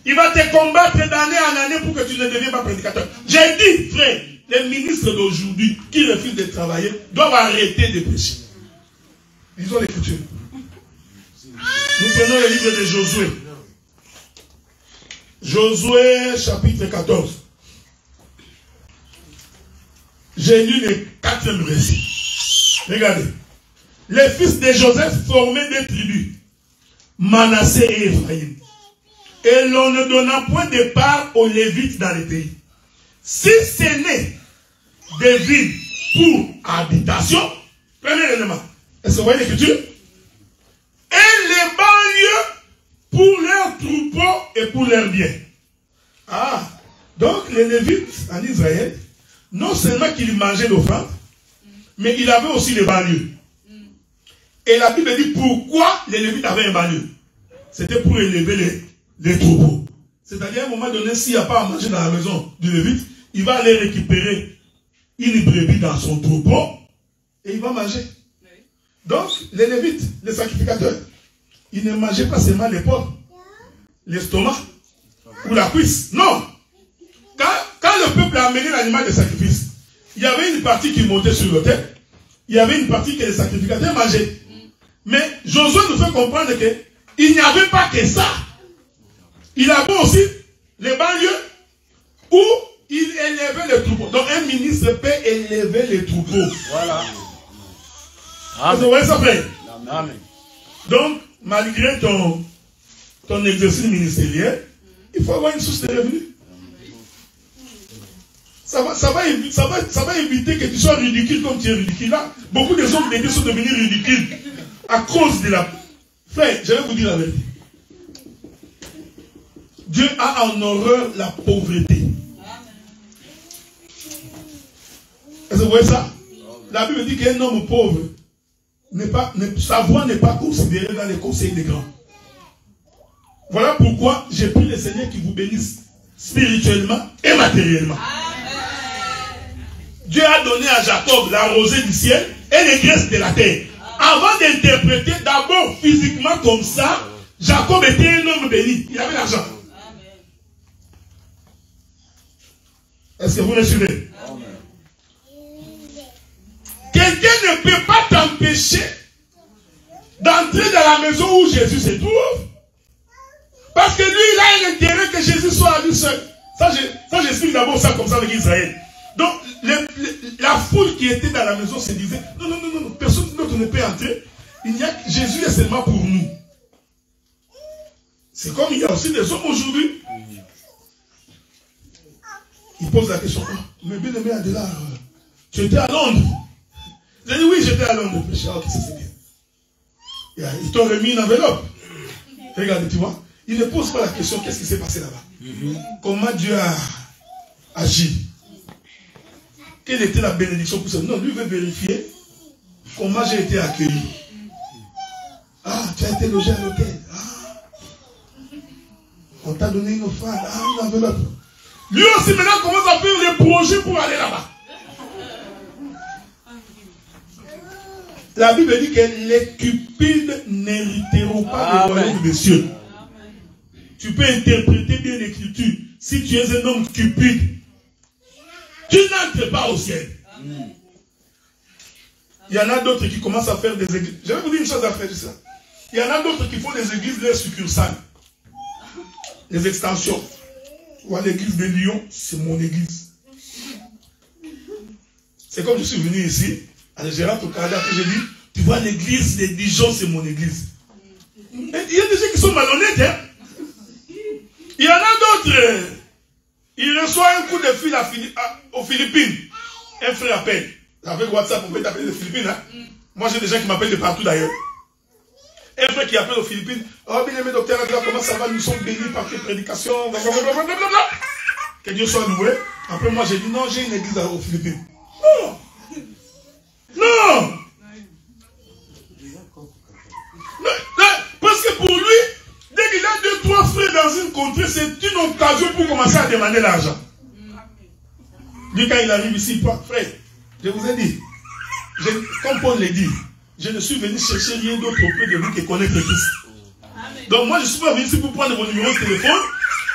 Il va te combattre d'année en année pour que tu ne deviennes pas prédicateur. J'ai dit, frère, les ministres d'aujourd'hui qui refusent de travailler doivent arrêter de prêcher. Lisons l'écriture. Nous prenons le livre de Josué. Josué chapitre 14. J'ai lu le 4e verset. Regardez. Les fils de Joseph formaient des tribus, Manassé et Ephraïm. Et l'on ne donna point de part aux Lévites dans le pays. Si ce n'est des villes pour habitation, premier élément. Est-ce que vous voyez l'écriture? Et les banlieues pour leurs troupeaux et pour leurs biens. Ah, donc les Lévites en Israël, non seulement qu'ils mangeaient l'offrande, mais ils avaient aussi les banlieues. Et la Bible dit pourquoi les Lévites avaient un banlieue. C'était pour élever les troupeaux. C'est-à-dire à un moment donné, s'il n'y a pas à manger dans la maison du Lévite, il va aller récupérer une brebis dans son troupeau et il va manger. Donc, les Lévites, les sacrificateurs, ils ne mangeaient pas seulement les pauvres, l'estomac ou la cuisse. Non. Quand le peuple a amené l'animal de sacrifice, il y avait une partie qui montait sur l'autel, il y avait une partie que les sacrificateurs mangeaient. Mais Josué nous fait comprendre qu'il n'y avait pas que ça. Il avait aussi les banlieues où il élevait les troupeaux. Donc un ministre peut élever les troupeaux. Voilà. Amen. Vous voyez ça, frère? Amen. Donc, malgré ton exercice ministériel, il faut avoir une source de revenus. Ça va éviter que tu sois ridicule comme tu es ridicule. Là, beaucoup des hommes de Dieu sont devenus ridicules à cause de la... Frère, je vais vous dire la vérité. Dieu a en horreur la pauvreté. Est-ce que vous voyez ça? La Bible dit qu'un homme pauvre, sa voix n'est pas considérée dans les conseils des grands. Voilà pourquoi j'ai pris le Seigneur qui vous bénisse spirituellement et matériellement. Dieu a donné à Jacob la rosée du ciel et les graisses de la terre. Avant d'interpréter d'abord physiquement comme ça, Jacob était un homme béni. Il avait l'argent. Est-ce que vous me suivez? Quelqu'un ne peut pas t'empêcher d'entrer dans la maison où Jésus se trouve. Parce que lui, il a un intérêt que Jésus soit à lui seul. Ça j'explique d'abord ça comme ça avec Israël. Donc, la foule qui était dans la maison se disait, non, personne d'autre ne peut entrer. Jésus est seulement pour nous. C'est comme il y a aussi des hommes aujourd'hui. Ils posent la question, mais bien aimé Adela, tu étais à Londres? J'ai dit, oui, j'étais à Londres. Ok, ça c'est bien. Ils t'ont remis une enveloppe. Regarde, tu vois. Il ne pose pas la question, qu'est-ce qui s'est passé là-bas? Comment Dieu a agi? Quelle était la bénédiction pour ça? Non, lui veut vérifier comment j'ai été accueilli. Ah, tu as été logé à l'hôtel. Ah, on t'a donné une offrande. Ah, une enveloppe. Lui aussi maintenant commence à faire des projets pour aller là-bas. La Bible dit que les cupides n'hériteront pas le royaume des cieux. Tu peux interpréter bien l'écriture. Si tu es un homme cupide, tu n'entres pas au ciel. Il y en a d'autres qui commencent à faire des églises. Je vais vous dire une chose à faire de ça. Il y en a d'autres qui font des églises, les succursales. Les extensions. Tu vois, l'église de Lyon, c'est mon église. C'est comme je suis venu ici, à la gérante au Canada, que j'ai dit, tu vois, l'église de Dijon, c'est mon église. Et il y a des gens qui sont malhonnêtes, hein. Il y en a d'autres, il reçoit un coup de fil aux Philippines. Un frère appelle. Avec WhatsApp, on peut t'appeler les Philippines. Hein? Moi, j'ai des gens qui m'appellent de partout d'ailleurs. Un frère qui appelle aux Philippines. Oh, bien aimé docteur Adela, comment ça va? Nous sommes bénis par tes prédications. Blablabla. Que Dieu soit loué. Après, moi, j'ai dit non, j'ai une église aux Philippines. Non. Non. Parce que pour lui, dès qu'il a 2-3 frères dans une contrée, c'est une occasion pour commencer à demander l'argent. Lui, quand il arrive ici, frère, je vous ai dit, comme Paul l'a dit, je ne suis venu chercher rien d'autre auprès de vous que connaître Christ. Donc moi, je ne suis pas venu ici pour prendre vos numéros de téléphone,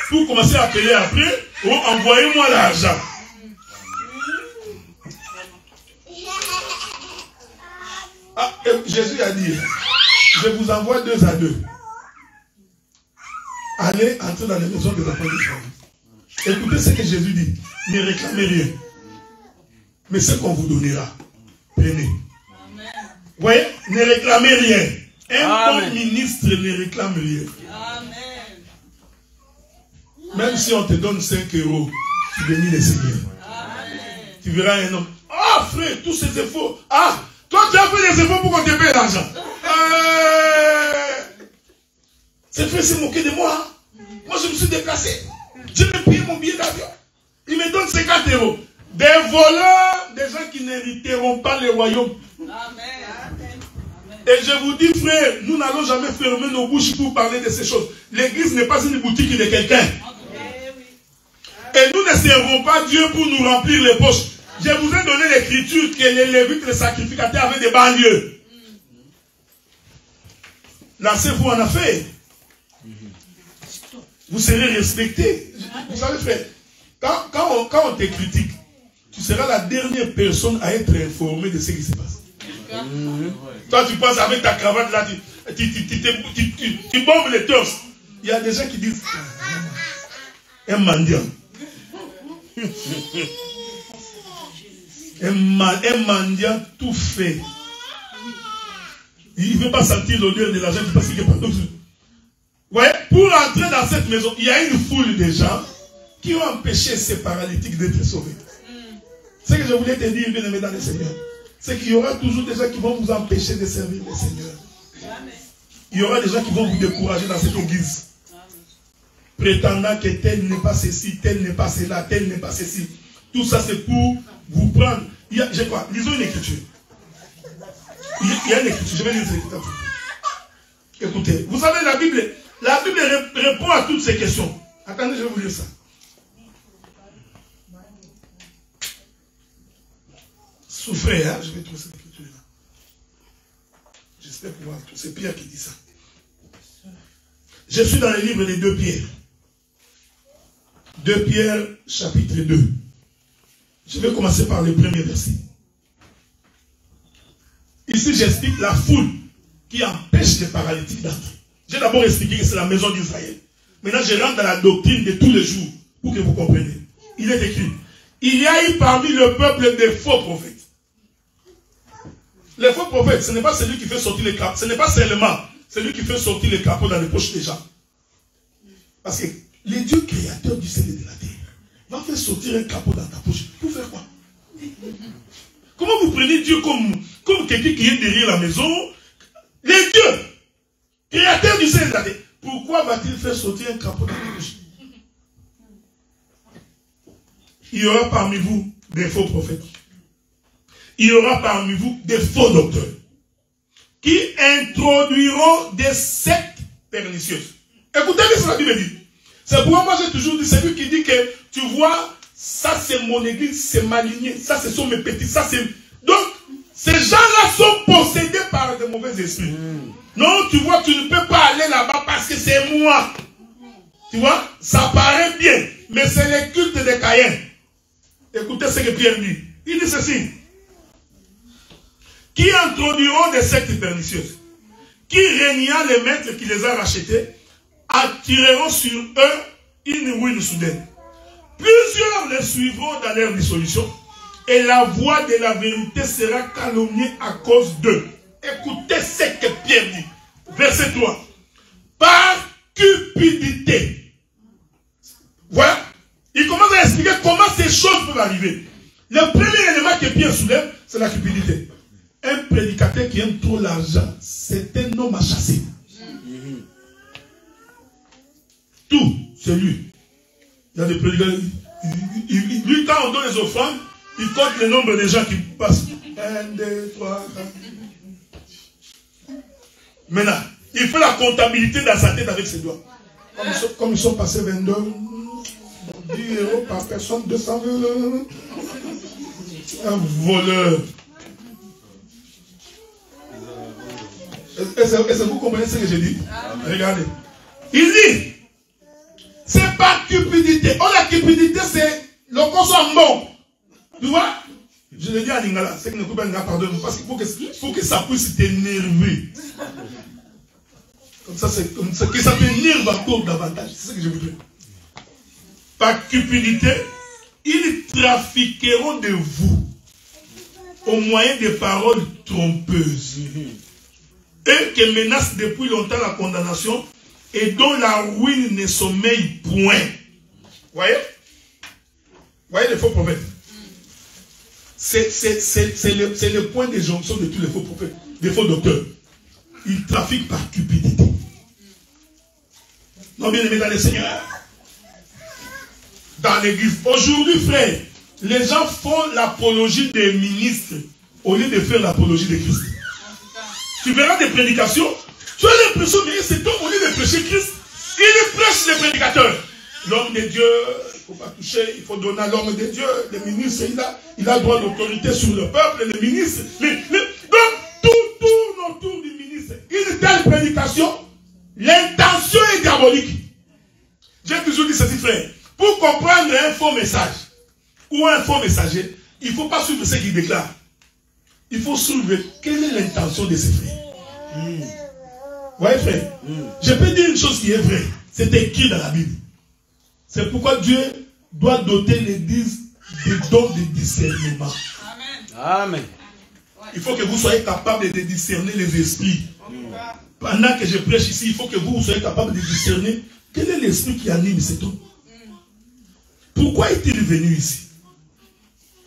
pour commencer à appeler après, ou envoyez-moi l'argent. Ah, Jésus a dit, je vous envoie 2 à 2. Allez entrer dans les maisons des enfants d'Israël. Écoutez ce que Jésus dit. Ne réclamez rien. Mais ce qu'on vous donnera, prenez. Vous voyez, ne réclamez rien. Un bon ministre ne réclame rien. Amen. Même si on te donne 5 €, tu bénis le Seigneur. Amen. Tu verras un homme. Ah, frère, tous ces efforts. Ah, toi tu as fait des efforts pour qu'on te paye l'argent. Ces frères s'est moqué de moi. Moi, je me suis déplacé. Je vais payer mon billet d'avion. Il me donne 50 €. Des voleurs, des gens qui n'hériteront pas le royaume. Amen. Et je vous dis, frère, nous n'allons jamais fermer nos bouches pour parler de ces choses. L'église n'est pas une boutique de quelqu'un. Et nous ne servons pas Dieu pour nous remplir les poches. Je vous ai donné l'écriture que les Lévites, les sacrificateurs avaient des banlieues. Là, c'est vous en affaire. Vous serez respecté. Vous savez, frère, quand on te critique, tu seras la dernière personne à être informée de ce qui se passe. Toi, tu passes avec ta cravate là, tu bombes les torses. Il y a des gens qui disent un mendiant. Un mendiant tout fait. Il ne veut pas sentir l'odeur de l'argent qui passe quelque part. Ouais, pour entrer dans cette maison, il y a une foule de gens qui ont empêché ces paralytiques d'être sauvés. Ce que je voulais te dire, bien aimé dans le Seigneur, c'est qu'il y aura toujours des gens qui vont vous empêcher de servir le Seigneur. Il y aura des gens qui vont vous décourager dans cette église. Prétendant que tel n'est pas ceci, tel n'est pas cela, tel n'est pas ceci. Tout ça, c'est pour vous prendre. Je crois, lisons une écriture. Il y a une écriture, je vais lire cette écriture. Écoutez, vous savez, la Bible répond à toutes ces questions. Attendez, je vais vous lire ça. Souffrez, hein, je vais trouver cette écriture-là. J'espère pouvoir trouver. C'est Pierre qui dit ça. Je suis dans le livre des 2 Pierre. 2 Pierre, chapitre 2. Je vais commencer par le premier verset. Ici, j'explique la foule qui empêche les paralytiques d'entrer. J'ai d'abord expliqué que c'est la maison d'Israël. Maintenant, je rentre dans la doctrine de tous les jours pour que vous compreniez. Il est écrit, il y a eu parmi le peuple des faux prophètes. Les faux prophètes, ce n'est pas celui qui fait sortir les capots. Ce n'est pas seulement celui qui fait sortir les capots dans les poches des gens. Parce que le Dieu créateur du ciel et de la terre va faire sortir un capot dans ta poche. Pour faire quoi? Comment vous prenez Dieu comme quelqu'un qui est derrière la maison? Le Dieu créateur du ciel et de la terre. Pourquoi va-t-il faire sortir un capot dans ta poche? Il y aura parmi vous des faux prophètes. Il y aura parmi vous des faux docteurs qui introduiront des sectes pernicieuses. Écoutez ce que la Bible dit. C'est pourquoi moi j'ai toujours dit, c'est lui qui dit que, tu vois, ça c'est mon église, c'est ma lignée, ça ce sont mes petits, ça c'est... Donc, ces gens-là sont possédés par de mauvais esprits. Non, tu vois, tu ne peux pas aller là-bas parce que c'est moi. Tu vois, ça paraît bien, mais c'est le culte des Caïens. Écoutez ce que Pierre dit. Il dit ceci. Qui introduiront des sectes pernicieuses, qui régnant les maîtres qui les a rachetés, attireront sur eux une ruine soudaine. Plusieurs les suivront dans leur dissolution, et la voix de la vérité sera calomniée à cause d'eux. Écoutez ce que Pierre dit. Verset 3. Par cupidité. Voilà. Il commence à expliquer comment ces choses peuvent arriver. Le premier élément que Pierre soulève, c'est la cupidité. Un prédicateur qui aime trop l'argent, c'est un homme à chasser. Tout, c'est lui. Il y a des prédicateurs. Lui, quand on donne les offrandes, il compte le nombre de gens qui passent. 1, 2, 3, 4. Maintenant, il fait la comptabilité dans sa tête avec ses doigts. Comme ils sont passés 22, 10 € par personne, 200 €. Un voleur. Est-ce que vous comprenez ce que j'ai dit? Regardez. Il dit, c'est pas cupidité. Oh, la cupidité, c'est le consomme bon. Tu vois? Je le dis à Lingala, c'est que ne peut pas pardon, parce qu'il faut que ça puisse t'énerver. Comme ça, c'est comme ça, que ça t'énerve encore davantage. C'est ce que je veux dire. Par cupidité, ils trafiqueront de vous au moyen de paroles trompeuses. Eux qui menacent depuis longtemps la condamnation et dont la ruine ne sommeille point. Voyez? Voyez les faux prophètes? C'est le point de jonction de tous les faux prophètes, des faux docteurs. Ils trafiquent par cupidité. Non, bien aimé dans le Seigneur. Dans l'église. Aujourd'hui, frère, les gens font l'apologie des ministres au lieu de faire l'apologie de Christ. Tu verras des prédications. Tu as l'impression que cet homme, au lieu de prêcher Christ, il prêche les prédicateurs. L'homme de Dieu, faut pas toucher, il faut donner à l'homme de Dieu. Le ministre, il a droit d'autorité sur le peuple, le ministre. Donc, tout tourne autour du ministre. Une telle prédication, l'intention est diabolique. J'ai toujours dit ceci, frère. Pour comprendre un faux message ou un faux messager, il ne faut pas suivre ce qu'il déclare. Il faut suivre quelle est l'intention de ces frères. Vous voyez, frère, je peux dire une chose qui est vraie. C'est écrit dans la Bible. C'est pourquoi Dieu doit doter l'Église des dons de discernement. Amen. Il faut que vous soyez capable de discerner les esprits. Pendant que je prêche ici, il faut que vous soyez capable de discerner quel est l'esprit qui anime cet homme. Pourquoi est-il venu ici?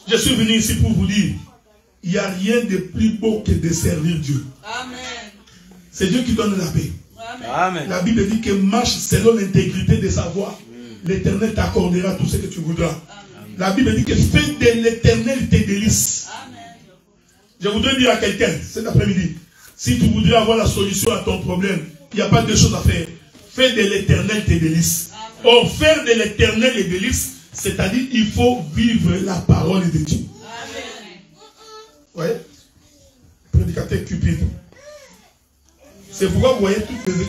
Je suis venu ici pour vous dire, il n'y a rien de plus beau que de servir Dieu. Amen. C'est Dieu qui donne la paix. Amen. La Bible dit que marche selon l'intégrité de sa voie. L'Éternel t'accordera tout ce que tu voudras. Amen. La Bible dit que fais de l'Éternel tes délices. Amen. Je voudrais dire à quelqu'un cet après-midi, si tu voudrais avoir la solution à ton problème, il n'y a pas deux choses à faire. Fais de l'Éternel tes délices. Or, faire de l'Éternel les délices, c'est-à-dire il faut vivre la parole de Dieu. Amen. Vous voyez? Prédicateur cupide. C'est pourquoi vous voyez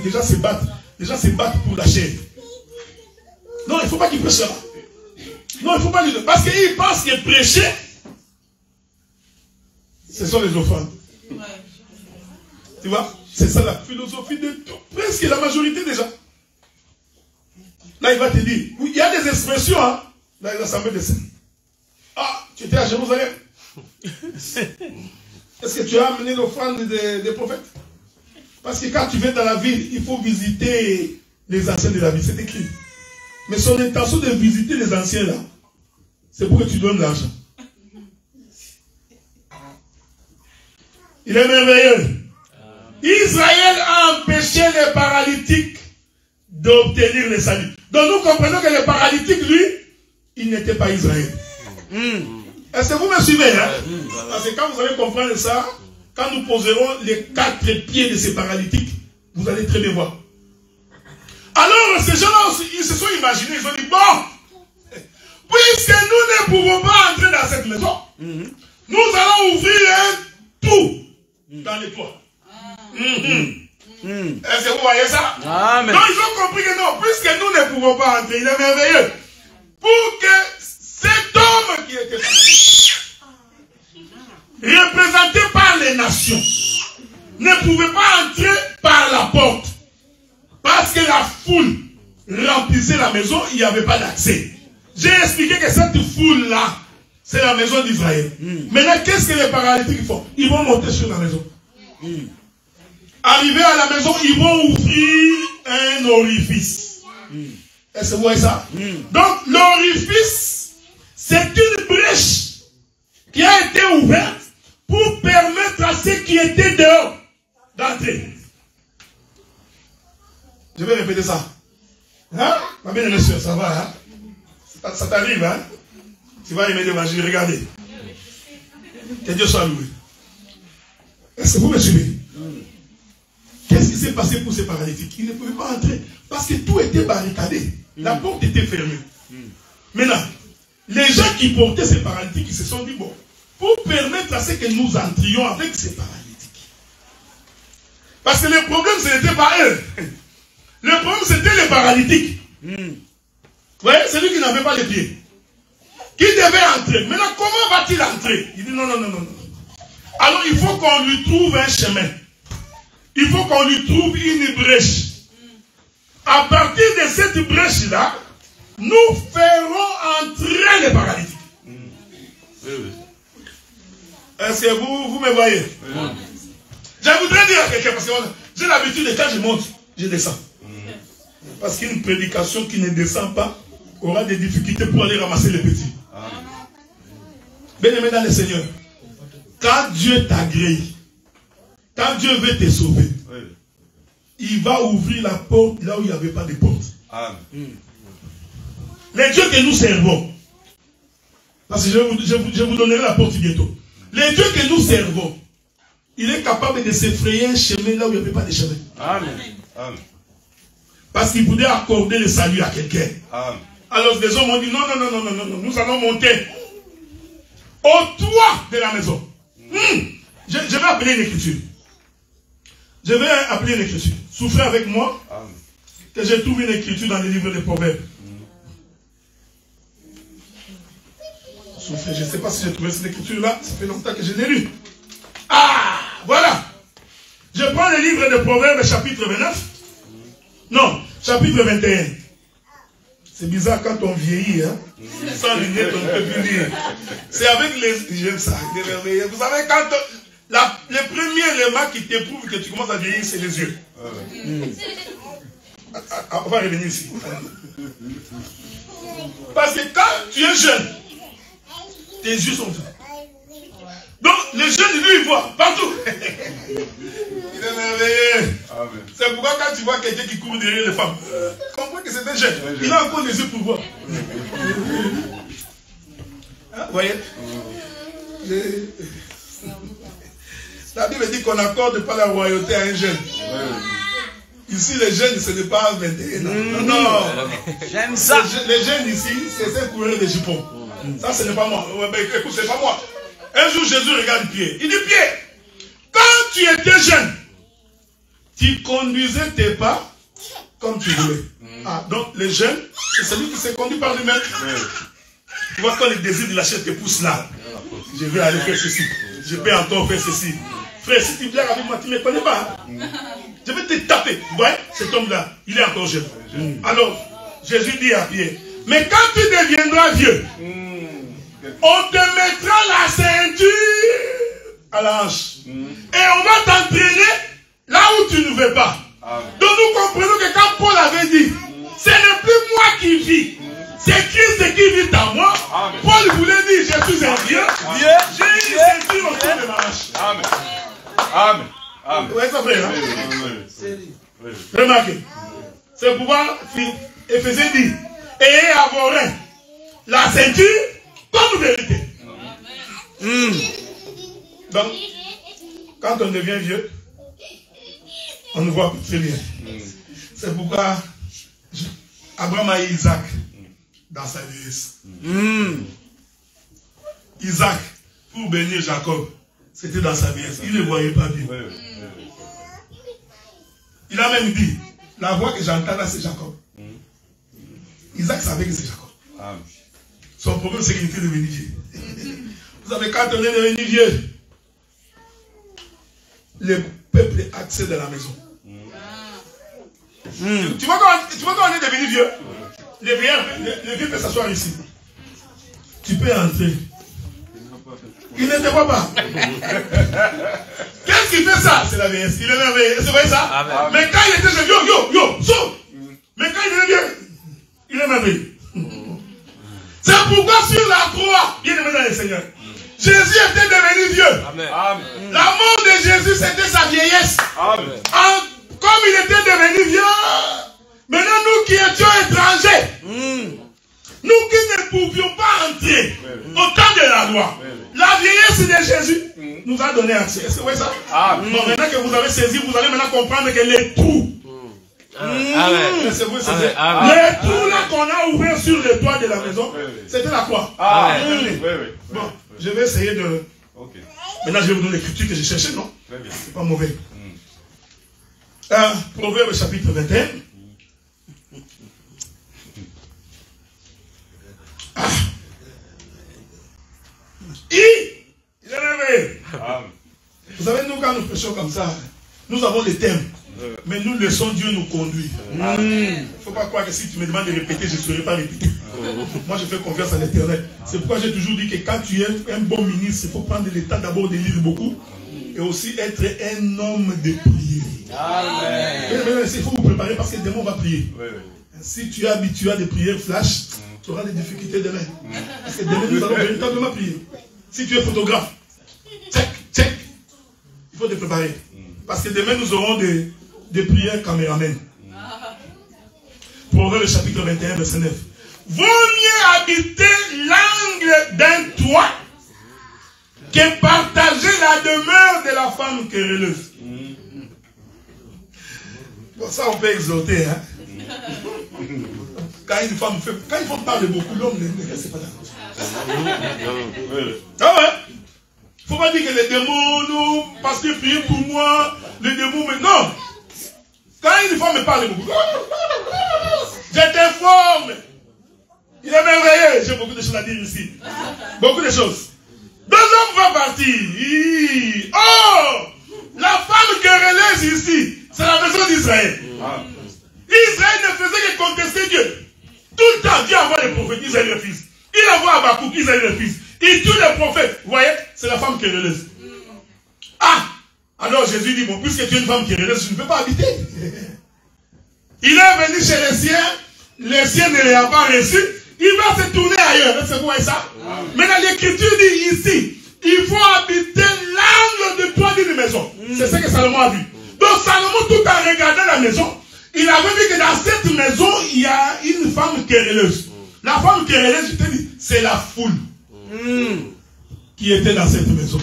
les gens se battent. Les gens se battent pour la chair. Non, il ne faut pas qu'ils prêchent là. Non, il ne faut pas qu'ils... Parce qu'ils pensent que prêcher, ce sont les offrandes. Tu vois? C'est ça la philosophie de tout. Presque la majorité déjà. Là, il va te dire, il y a des expressions, hein, dans les assemblées de saints. Ah, tu étais à Jérusalem. Est-ce que tu as amené l'offrande des prophètes? Parce que quand tu viens dans la ville, il faut visiter les anciens de la ville. C'est écrit. Mais son intention de visiter les anciens là, c'est pour que tu donnes l'argent. Il est merveilleux. Israël a empêché les paralytiques d'obtenir le salut. Donc nous comprenons que le paralytique, lui, il n'était pas Israël. Est-ce que vous me suivez, hein? Parce que quand vous allez comprendre ça, quand nous poserons les 4 pieds de ces paralytiques, vous allez très bien voir. Alors, ces gens-là, ils se sont imaginés, ils ont dit, bon, puisque nous ne pouvons pas entrer dans cette maison, nous allons ouvrir un trou dans les toits. Est-ce que vous voyez ça? Amen. Donc, ils ont compris que non, puisque nous ne pouvons pas entrer, il est merveilleux. Pour que cet homme qui était représenté par les nations ne pouvait pas entrer par la porte. Parce que la foule remplissait la maison, il n'y avait pas d'accès. J'ai expliqué que cette foule-là, c'est la maison d'Israël. Maintenant, qu'est-ce que les paralytiques font? Ils vont monter sur la maison. Arrivés à la maison, ils vont ouvrir un orifice. Est-ce que vous voyez ça? Donc, l'orifice, c'est une brèche qui a été ouverte pour permettre à ceux qui étaient dehors d'entrer. Je vais répéter ça. Hein? Ma bien-aimée soeur, ça va, hein? Ça t'arrive, hein? Tu vas aimer l'évangile, regardez. Que Dieu soit loué. Est-ce que vous me suivez? Qu'est-ce qui s'est passé pour ces paralytiques? Ils ne pouvaient pas entrer parce que tout était barricadé. La porte était fermée. Maintenant, les gens qui portaient ces paralytiques, ils se sont dit, bon, pour permettre à ce que nous entrions avec ces paralytiques. Parce que le problème, ce n'était pas eux. Le problème, c'était les paralytiques. Vous voyez, celui qui n'avait pas les pieds. Qui devait entrer. Maintenant, comment va-t-il entrer? Il dit, non, non, non, non. Alors, il faut qu'on lui trouve un chemin. Il faut qu'on lui trouve une brèche. À partir de cette brèche-là, nous ferons entrer les paralytiques. Est-ce que vous me voyez? Je voudrais dire à quelqu'un, parce que j'ai l'habitude de quand je monte, je descends. Parce qu'une prédication qui ne descend pas aura des difficultés pour aller ramasser les petits. Bien-aimé dans le Seigneur, quand Dieu t'agrée, quand Dieu veut te sauver, il va ouvrir la porte là où il n'y avait pas de porte. Les dieux que nous servons, parce que je vous donnerai la porte bientôt. Les dieux que nous servons, il est capable de se frayer un chemin là où il n'y avait pas de chemin. Amen. Parce qu'il voulait accorder le salut à quelqu'un. Alors les hommes ont dit, non, nous allons monter au toit de la maison. Je vais appeler une écriture. Je vais appeler une écriture. Souffrez avec moi que je trouve une écriture dans les livres des Proverbes. Souffrez, je ne sais pas si j'ai trouvé cette écriture-là. Ça fait longtemps que je l'ai lu. Ah, voilà. Je prends le livre de Proverbes, chapitre 29. Non, chapitre 21. C'est bizarre quand on vieillit, hein. Sans lunettes, on ne peut plus lire. C'est avec les... J'aime ça, c'est merveilleux. Vous savez, quand le premier élément qui t'éprouve que tu commences à vieillir, c'est les yeux. On va revenir ici. Parce que quand tu es jeune, tes yeux sont vus. Donc, les jeunes, lui, ils voient partout. Il est merveilleux. C'est pourquoi quand tu vois quelqu'un qui court derrière les femmes, tu comprends que c'est un jeune. Il a encore les yeux pour voir. Vous voyez? La Bible dit qu'on n'accorde pas la royauté à un jeune. Ici, les jeunes, ce n'est pas 21. Non. J'aime ça. Les jeunes ici, c'est un coureur de jupons. Ça, ce n'est pas moi. Écoute, ce n'est pas moi. Un jour, Jésus regarde Pierre. Il dit, Pierre, quand tu étais jeune, tu conduisais tes pas comme tu voulais. Ah, donc, les jeunes, c'est celui qui se conduit par lui-même. Tu vois, quand le désir de lâcher te pousse là, je vais aller faire ceci. Je vais encore faire ceci. Frère, si tu viens avec moi, tu ne me connais pas. Hein? Je vais te taper. Vous voyez, cet homme-là, il est encore jeune. Alors, Jésus dit à Pierre, mais quand tu deviendras vieux, on te mettra la ceinture à la hanche. Et on va t'entraîner là où tu ne veux pas. Donc nous comprenons que quand Paul avait dit, ce n'est plus moi qui vis, c'est Christ qui vit en moi. Paul voulait dire, je suis un vieux, j'ai une ceinture autour de ma hanche. Amen. Vous voyez ça, frère, hein? Remarquez. C'est pourquoi Éphésiens dit, ayez à vos reins la ceinture comme vérité. Donc, quand on devient vieux, on ne voit plus très bien. C'est pourquoi Abraham a eu Isaac dans sa vieillesse. Isaac, pour bénir Jacob, c'était dans sa vieillesse. Il ne voyait pas bien. Il a même dit, la voix que j'entends là, c'est Jacob. Isaac savait que c'est Jacob. Son problème, c'est qu'il était devenu vieux. Vous savez, quand on est devenu vieux, le peuple accède à la maison. Tu vois quand on est devenu vieux, le vieux peut s'asseoir ici. Tu peux entrer. Il ne te voit pas. Qu'est-ce qui fait ça? C'est la vieillesse. Il est merveilleux. C'est vrai ça? Amen. Mais quand il était jeune, sauf. Mais quand il est vieux, il est merveilleux. C'est pourquoi sur la croix, bien aimé dans le Seigneur, Jésus était devenu vieux. Amen. La mort de Jésus, c'était sa vieillesse. Amen. Comme il était devenu vieux, maintenant nous qui étions étrangers, nous qui ne pouvions pas entrer au temps de la loi, la vieillesse de Jésus nous a donné accès. C'est vrai ça? Bon, maintenant que vous avez saisi, vous allez maintenant comprendre que les trous, c'est vrai, c'est vrai. Les trous là qu'on a ouverts sur le toit de la maison, c'était la croix. Bon, je vais essayer de... Maintenant, je vais vous donner l'écriture que j'ai cherchée, non? C'est pas mauvais. Proverbe chapitre 21. Il est réveillé. Vous savez, nous, quand nous prêchons comme ça, nous avons des thèmes. Mais nous laissons Dieu nous conduire. Il ne faut pas croire que si tu me demandes de répéter, je ne saurais pas répéter. Moi, je fais confiance à l'Éternel. C'est pourquoi j'ai toujours dit que quand tu es un bon ministre, il faut prendre le temps d'abord de lire beaucoup. Et aussi être un homme de prière. Amen. Il faut vous préparer parce que demain on va prier. Si tu es habitué à des prières flash, tu auras des difficultés demain. Parce que demain nous allons véritablement prier. Si tu es photographe, check. Il faut te préparer. Parce que demain nous aurons des prières caméramen. Proverbe chapitre 21, verset 9. Vaut mieux habiter l'angle d'un toit que partager la demeure de la femme querelleuse. Bon, ça on peut exhorter, hein. quand une femme parle beaucoup, l'homme ne reste pas d'accord. Ah ouais? Il ne faut pas dire que les démons, nous, parce qu'ils prient pour moi, les démons, mais non. Quand une femme me parle beaucoup, je t'informe. Il est merveilleux. J'ai beaucoup de choses à dire ici. Beaucoup de choses. Deux hommes vont partir. Oh! La femme querelleuse ici, c'est la maison d'Israël. Israël ne faisait que contester Dieu. Tout le temps, Dieu envoie les prophètes, Israël refuse. Il envoie Habakkuk, Israël refuse. Il tue les prophètes. Vous voyez, c'est la femme querelleuse. Ah! Alors Jésus dit, bon, puisque tu es une femme querelleuse, tu ne peux pas habiter. Il est venu chez les siens ne l'ont pas reçu. Il va se tourner ailleurs. C'est quoi ça? Maintenant, l'écriture dit ici, il faut habiter l'angle de toit d'une maison. C'est ce que Salomon a vu. Donc Salomon, tout en regardant la maison, il avait vu que dans cette maison, il y a une femme querelleuse. La femme querelleuse, je te dis, c'est la foule qui était dans cette maison.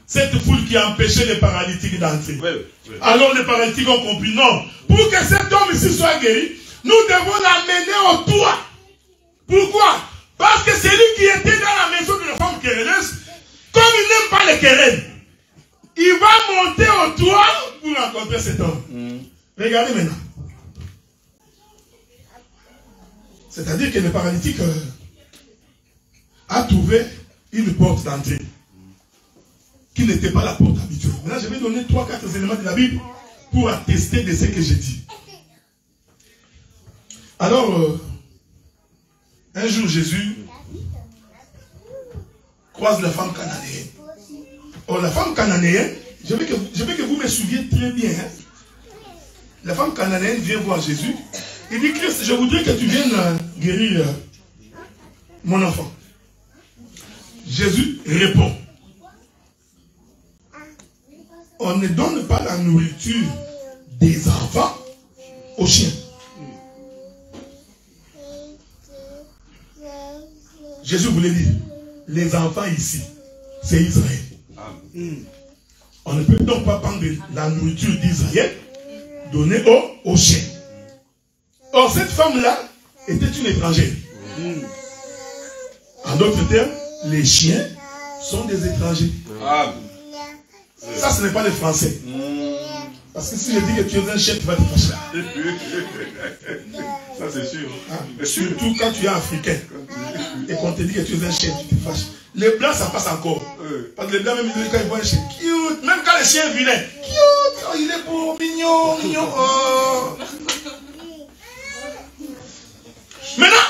Cette foule qui a empêché les paralytiques d'entrer. Alors les paralytiques ont compris, non. Pour que cet homme ici soit guéri, nous devons l'amener au toit. Pourquoi? Parce que celui qui était dans la maison de la femme querelleuse, comme il n'aime pas les querelles, il va monter au toit pour rencontrer cet homme. Regardez maintenant. C'est-à-dire que le paralytique a trouvé une porte d'entrée qui n'était pas la porte habituelle. Maintenant, je vais donner 3-4 éléments de la Bible pour attester de ce que j'ai dit. Alors, un jour, Jésus croise la femme cananéenne. Or, la femme cananéenne, je veux que vous me suiviez très bien. Hein? La femme cananéenne vient voir Jésus. Il dit, Christ, je voudrais que tu viennes guérir mon enfant. Jésus répond, on ne donne pas la nourriture des enfants aux chiens. Jésus voulait dire, les enfants ici, c'est Israël. On ne peut donc pas prendre la nourriture d'Israël, donner aux chiens. Or, cette femme-là était une étrangère. En d'autres termes, les chiens sont des étrangers. Ça, ce n'est pas les Français. Parce que si je dis que tu es un chien, tu vas te fâcher. Ça, c'est sûr. Surtout quand tu es africain. Et qu'on te dit que tu es un chien, tu te fâches. Les blancs, ça passe encore. Parce que les blancs, même quand ils voient un chien, cute. Même quand le chien est vilain, cute. Oh, il est beau, mignon, mignon. Oh. Maintenant,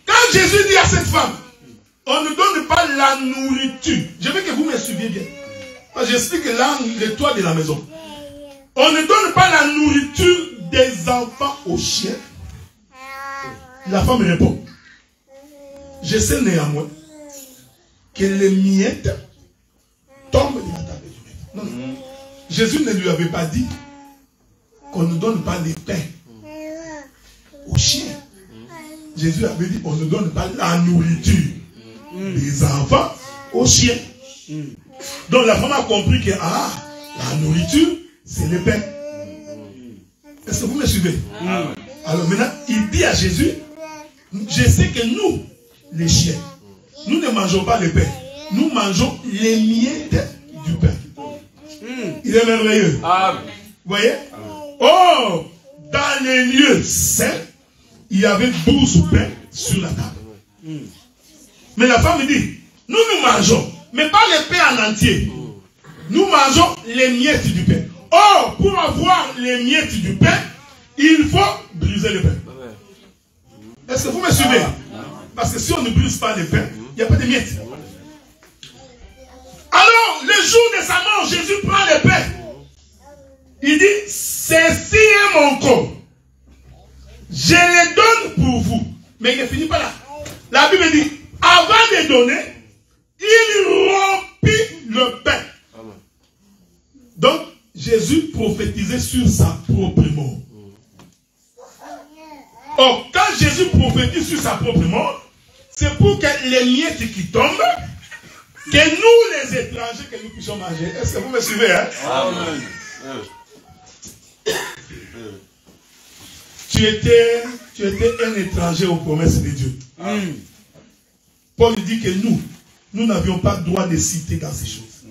quand Jésus dit à cette femme, on ne donne pas la nourriture. Je veux que vous me suiviez bien. J'explique là le toit de la maison. On ne donne pas la nourriture des enfants aux chiens. La femme répond, je sais néanmoins que les miettes tombent de la table du maître. Non. Jésus ne lui avait pas dit qu'on ne donne pas les pains aux chiens. Jésus avait dit on ne donne pas la nourriture des enfants aux chiens. Donc la femme a compris que la nourriture, c'est le pain. Est-ce que vous me suivez? Alors maintenant, il dit à Jésus, je sais que nous, les chiens, nous ne mangeons pas le pain. Nous mangeons les miettes du pain. Il est merveilleux. Vous voyez? Oh, dans les lieux saints, il y avait 12 pains sur la table. Mais la femme dit, nous mangeons, mais pas les pains en entier. Nous mangeons les miettes du pain. Or, pour avoir les miettes du pain, il faut briser le pain. Est-ce que vous me suivez? Parce que si on ne brise pas le pain, il n'y a pas de miettes. Alors, le jour de sa mort, Jésus prend le pain. Il dit, ceci est mon corps. Je les donne pour vous. Mais il ne finit pas là. La Bible dit, avant de donner, il rompit le pain. Donc, Jésus prophétisait sur sa propre mort. Or, quand Jésus prophétise sur sa propre mort, c'est pour que les miettes qui tombent, que nous, les étrangers, que nous puissions manger. Est-ce que vous me suivez? Hein? Amen. tu étais un étranger aux promesses de Dieu. Paul dit que nous n'avions pas le droit de citer dans ces choses.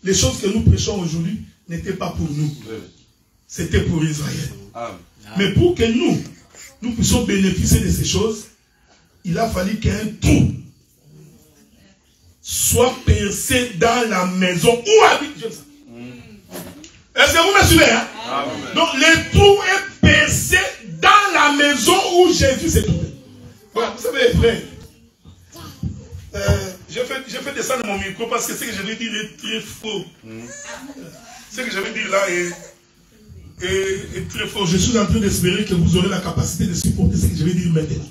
Les choses que nous prêchons aujourd'hui n'étaient pas pour nous. C'était pour Israël. Mais pour que nous puissions bénéficier de ces choses, il a fallu qu'un trou soit percé dans la maison où habite Jésus. Est-ce que vous me suivez? Hein? Donc le trou est percé dans la maison où Jésus s'est trouvé. Voilà, vous savez, frère, je fais descendre mon micro parce que ce que je vais dire est très faux. Ce que je vais dire là est très faux. Je suis en train d'espérer que vous aurez la capacité de supporter ce que je vais dire maintenant.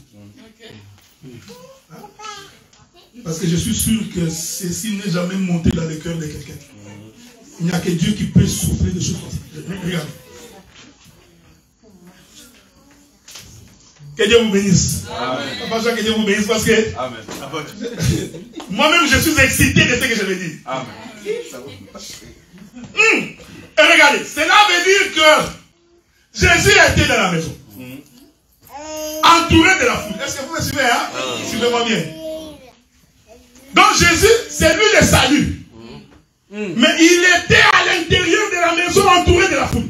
Parce que je suis sûr que ceci n'est jamais monté dans le cœur de quelqu'un. Il n'y a que Dieu qui peut souffler des choses comme ça. Regarde. Que Dieu vous bénisse. Amen. Que Dieu vous bénisse parce que moi-même je suis excité de ce que je vais dire. Amen. Et regardez, cela veut dire que Jésus était dans la maison. Entouré de la foule. Est-ce que vous me suivez? Hein? Suivez-moi bien. Donc Jésus, c'est lui le salut. Mais il était à l'intérieur de la maison entouré de la foule.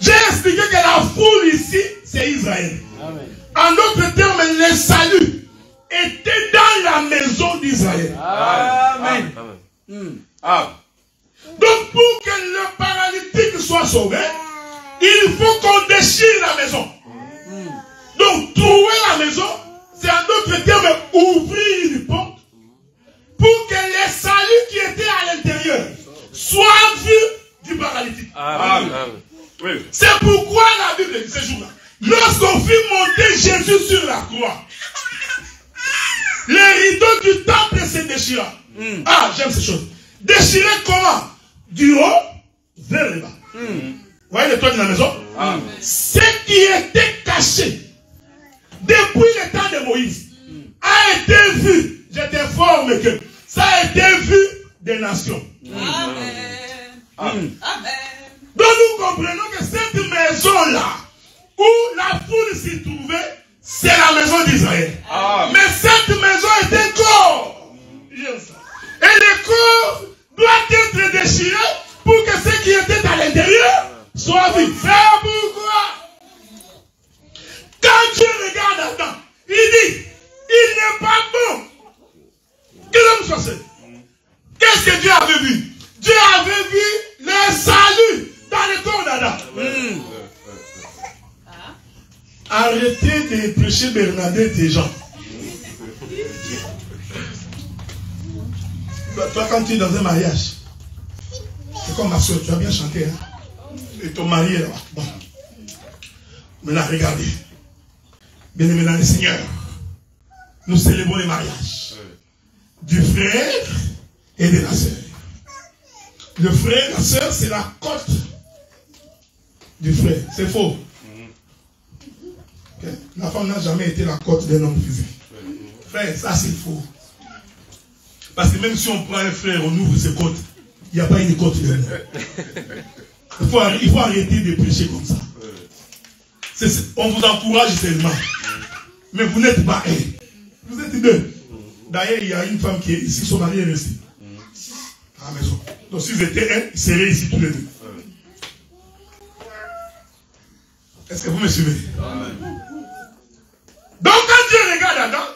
J'ai expliqué que la foule ici, c'est Israël. En d'autres termes, le salut était dans la maison d'Israël. Amen. Donc pour que le paralytique soit sauvé, il faut qu'on déchire la maison. Donc trouver la maison, c'est en d'autres termes ouvrir une porte pour que les saluts qui étaient à l'intérieur soient vus du paralytique. Oui. C'est pourquoi la Bible dit ce jour-là, lorsqu'on fit monter Jésus sur la croix, les rideaux du temple se déchira. Ah, j'aime ces choses. Déchiré comment? Du haut vers le bas. Vous voyez le toit de la maison? Ce qui était caché depuis le temps de Moïse a été vu. J'étais fort, mais que ça a été vu des nations. Amen. Donc nous comprenons que cette maison-là, où la foule s'y trouvait, c'est la maison d'Israël. Mais cette maison est un corps. Et le corps doit être déchiré pour que ce qui était à l'intérieur soit vu. C'est pourquoi, quand Dieu regarde Adam, il dit, il n'est pas bon que l'homme soit seul. Qu'est-ce que Dieu avait vu? Dieu avait vu le salut dans le corps d'Adam. Arrêtez de prêcher Bernadette et Jean. Toi, quand tu es dans un mariage, c'est comme ma soeur, tu as bien chanté, hein? Et ton mari est là-bas. Bon. Maintenant, regardez. Bien-aimés dans le Seigneur, nous célébrons les mariages du frère et de la sœur. Le frère et la sœur, c'est la côte du frère. C'est faux. Okay? La femme n'a jamais été la côte d'un homme physique. Frère, ça c'est faux. Parce que même si on prend un frère, on ouvre ses côtes, il n'y a pas une côte de l'homme. Il faut arrêter de prêcher comme ça. On vous encourage seulement. Mais vous n'êtes pas un. Vous êtes deux. D'ailleurs, il y a une femme qui est ici, son mari est resté à la maison. Donc s'ils étaient un, ils seraient ici tous les deux. Est-ce que vous me suivez? Donc quand Dieu regarde Adam,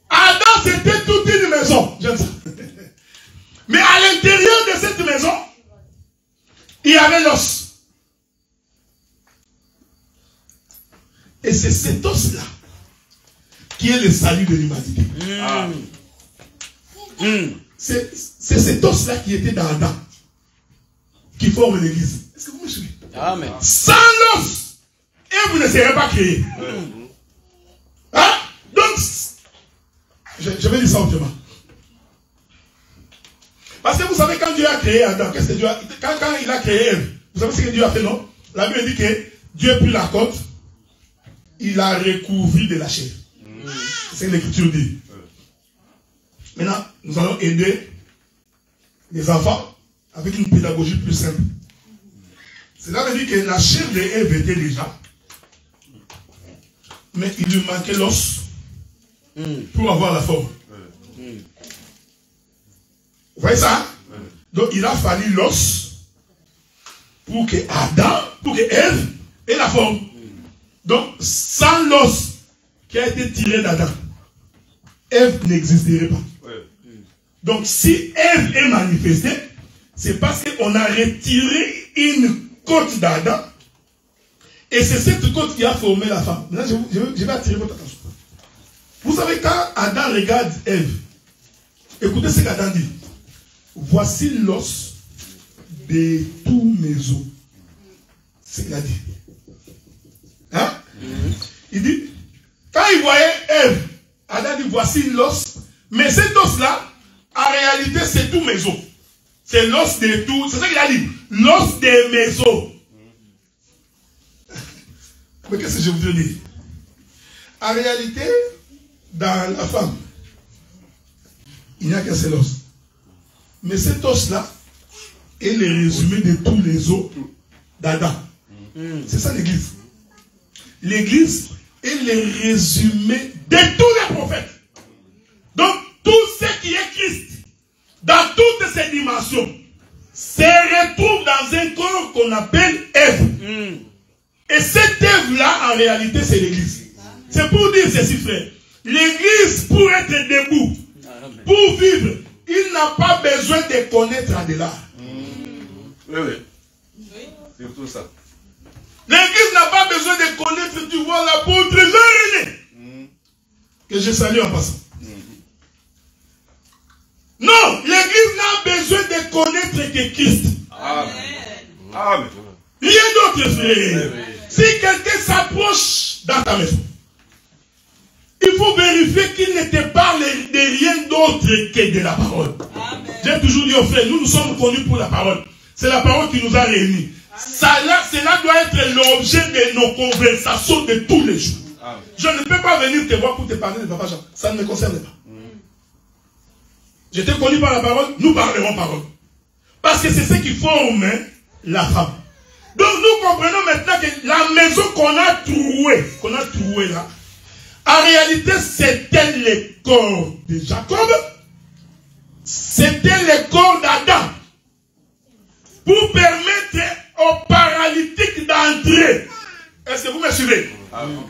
Adam c'était toute une maison. J'aime ça. Mais à l'intérieur de cette maison, il y avait l'os. Et c'est cet os-là qui est le salut de l'humanité. C'est cet os-là qui était dans Adam qui forme l'église. Est-ce que vous me suivez? Amen. Sans l'os, et vous ne serez pas créés. Hein? Donc, je vais dire ça autrement. Parce que vous savez, quand Dieu a créé Adam, qu'est-ce que Dieu a, quand il a créé Ève, vous savez ce que Dieu a fait, non? La Bible dit que Dieu a pris la côte, il a recouvert de la chair. C'est ce que l'Écriture dit. Maintenant, nous allons aider les enfants avec une pédagogie plus simple. Cela veut dire que la chair de Ève était déjà mais il lui manquait l'os pour avoir la forme. Vous voyez ça? Donc il a fallu l'os pour que Ève ait la forme. Donc sans l'os qui a été tiré d'Adam, Ève n'existerait pas. Donc si Ève est manifestée, c'est parce qu'on a retiré une côte d'Adam et c'est cette côte qui a formé la femme. Maintenant je vais attirer votre attention. Vous savez, quand Adam regarde Ève, écoutez ce qu'Adam dit. Voici l'os de tous mes os. C'est ce qu'il a dit. Hein? Il dit, quand il voyait Ève, Adam dit, voici l'os. Mais cet os-là, en réalité, c'est tous mes os. C'est l'os de tout. C'est ça qu'il a dit. L'os de mes os. Mais qu'est-ce que je voudrais dire? En réalité, dans la femme, il n'y a qu'un seul os. Mais cet os-là est le résumé de tous les os d'Adam. C'est ça l'église. L'église est le résumé de tous les prophètes. Donc, tout ce qui est Christ, dans toutes ses dimensions, se retrouve dans un corps qu'on appelle Ève. Et cette Ève-là, en réalité, c'est l'église. C'est pour dire ceci, frère. L'église, pour être debout, pour vivre, il n'a pas besoin de connaître Adela. Oui. C'est tout ça. L'église n'a pas besoin de connaître, tu vois, l'apôtre Jean-René. Que je salue en passant. Non, l'église n'a besoin de connaître que Christ. Amen. Rien d'autre, frère. Si quelqu'un s'approche dans ta maison, il faut vérifier qu'il ne te parle de rien d'autre que de la parole. J'ai toujours dit aux frères, nous sommes connus pour la parole. C'est la parole qui nous a réunis. Cela doit être l'objet de nos conversations de tous les jours. Amen. Je ne peux pas venir te voir pour te parler de Papa Jean. Ça ne me concerne pas. J'étais connu par la parole, nous parlerons parole. Parce que c'est ce qui forme la femme. Donc nous comprenons maintenant que la maison qu'on a trouée là, en réalité c'était le corps de Jacob, c'était le corps d'Adam, pour permettre aux paralytiques d'entrer. Est-ce que vous me suivez?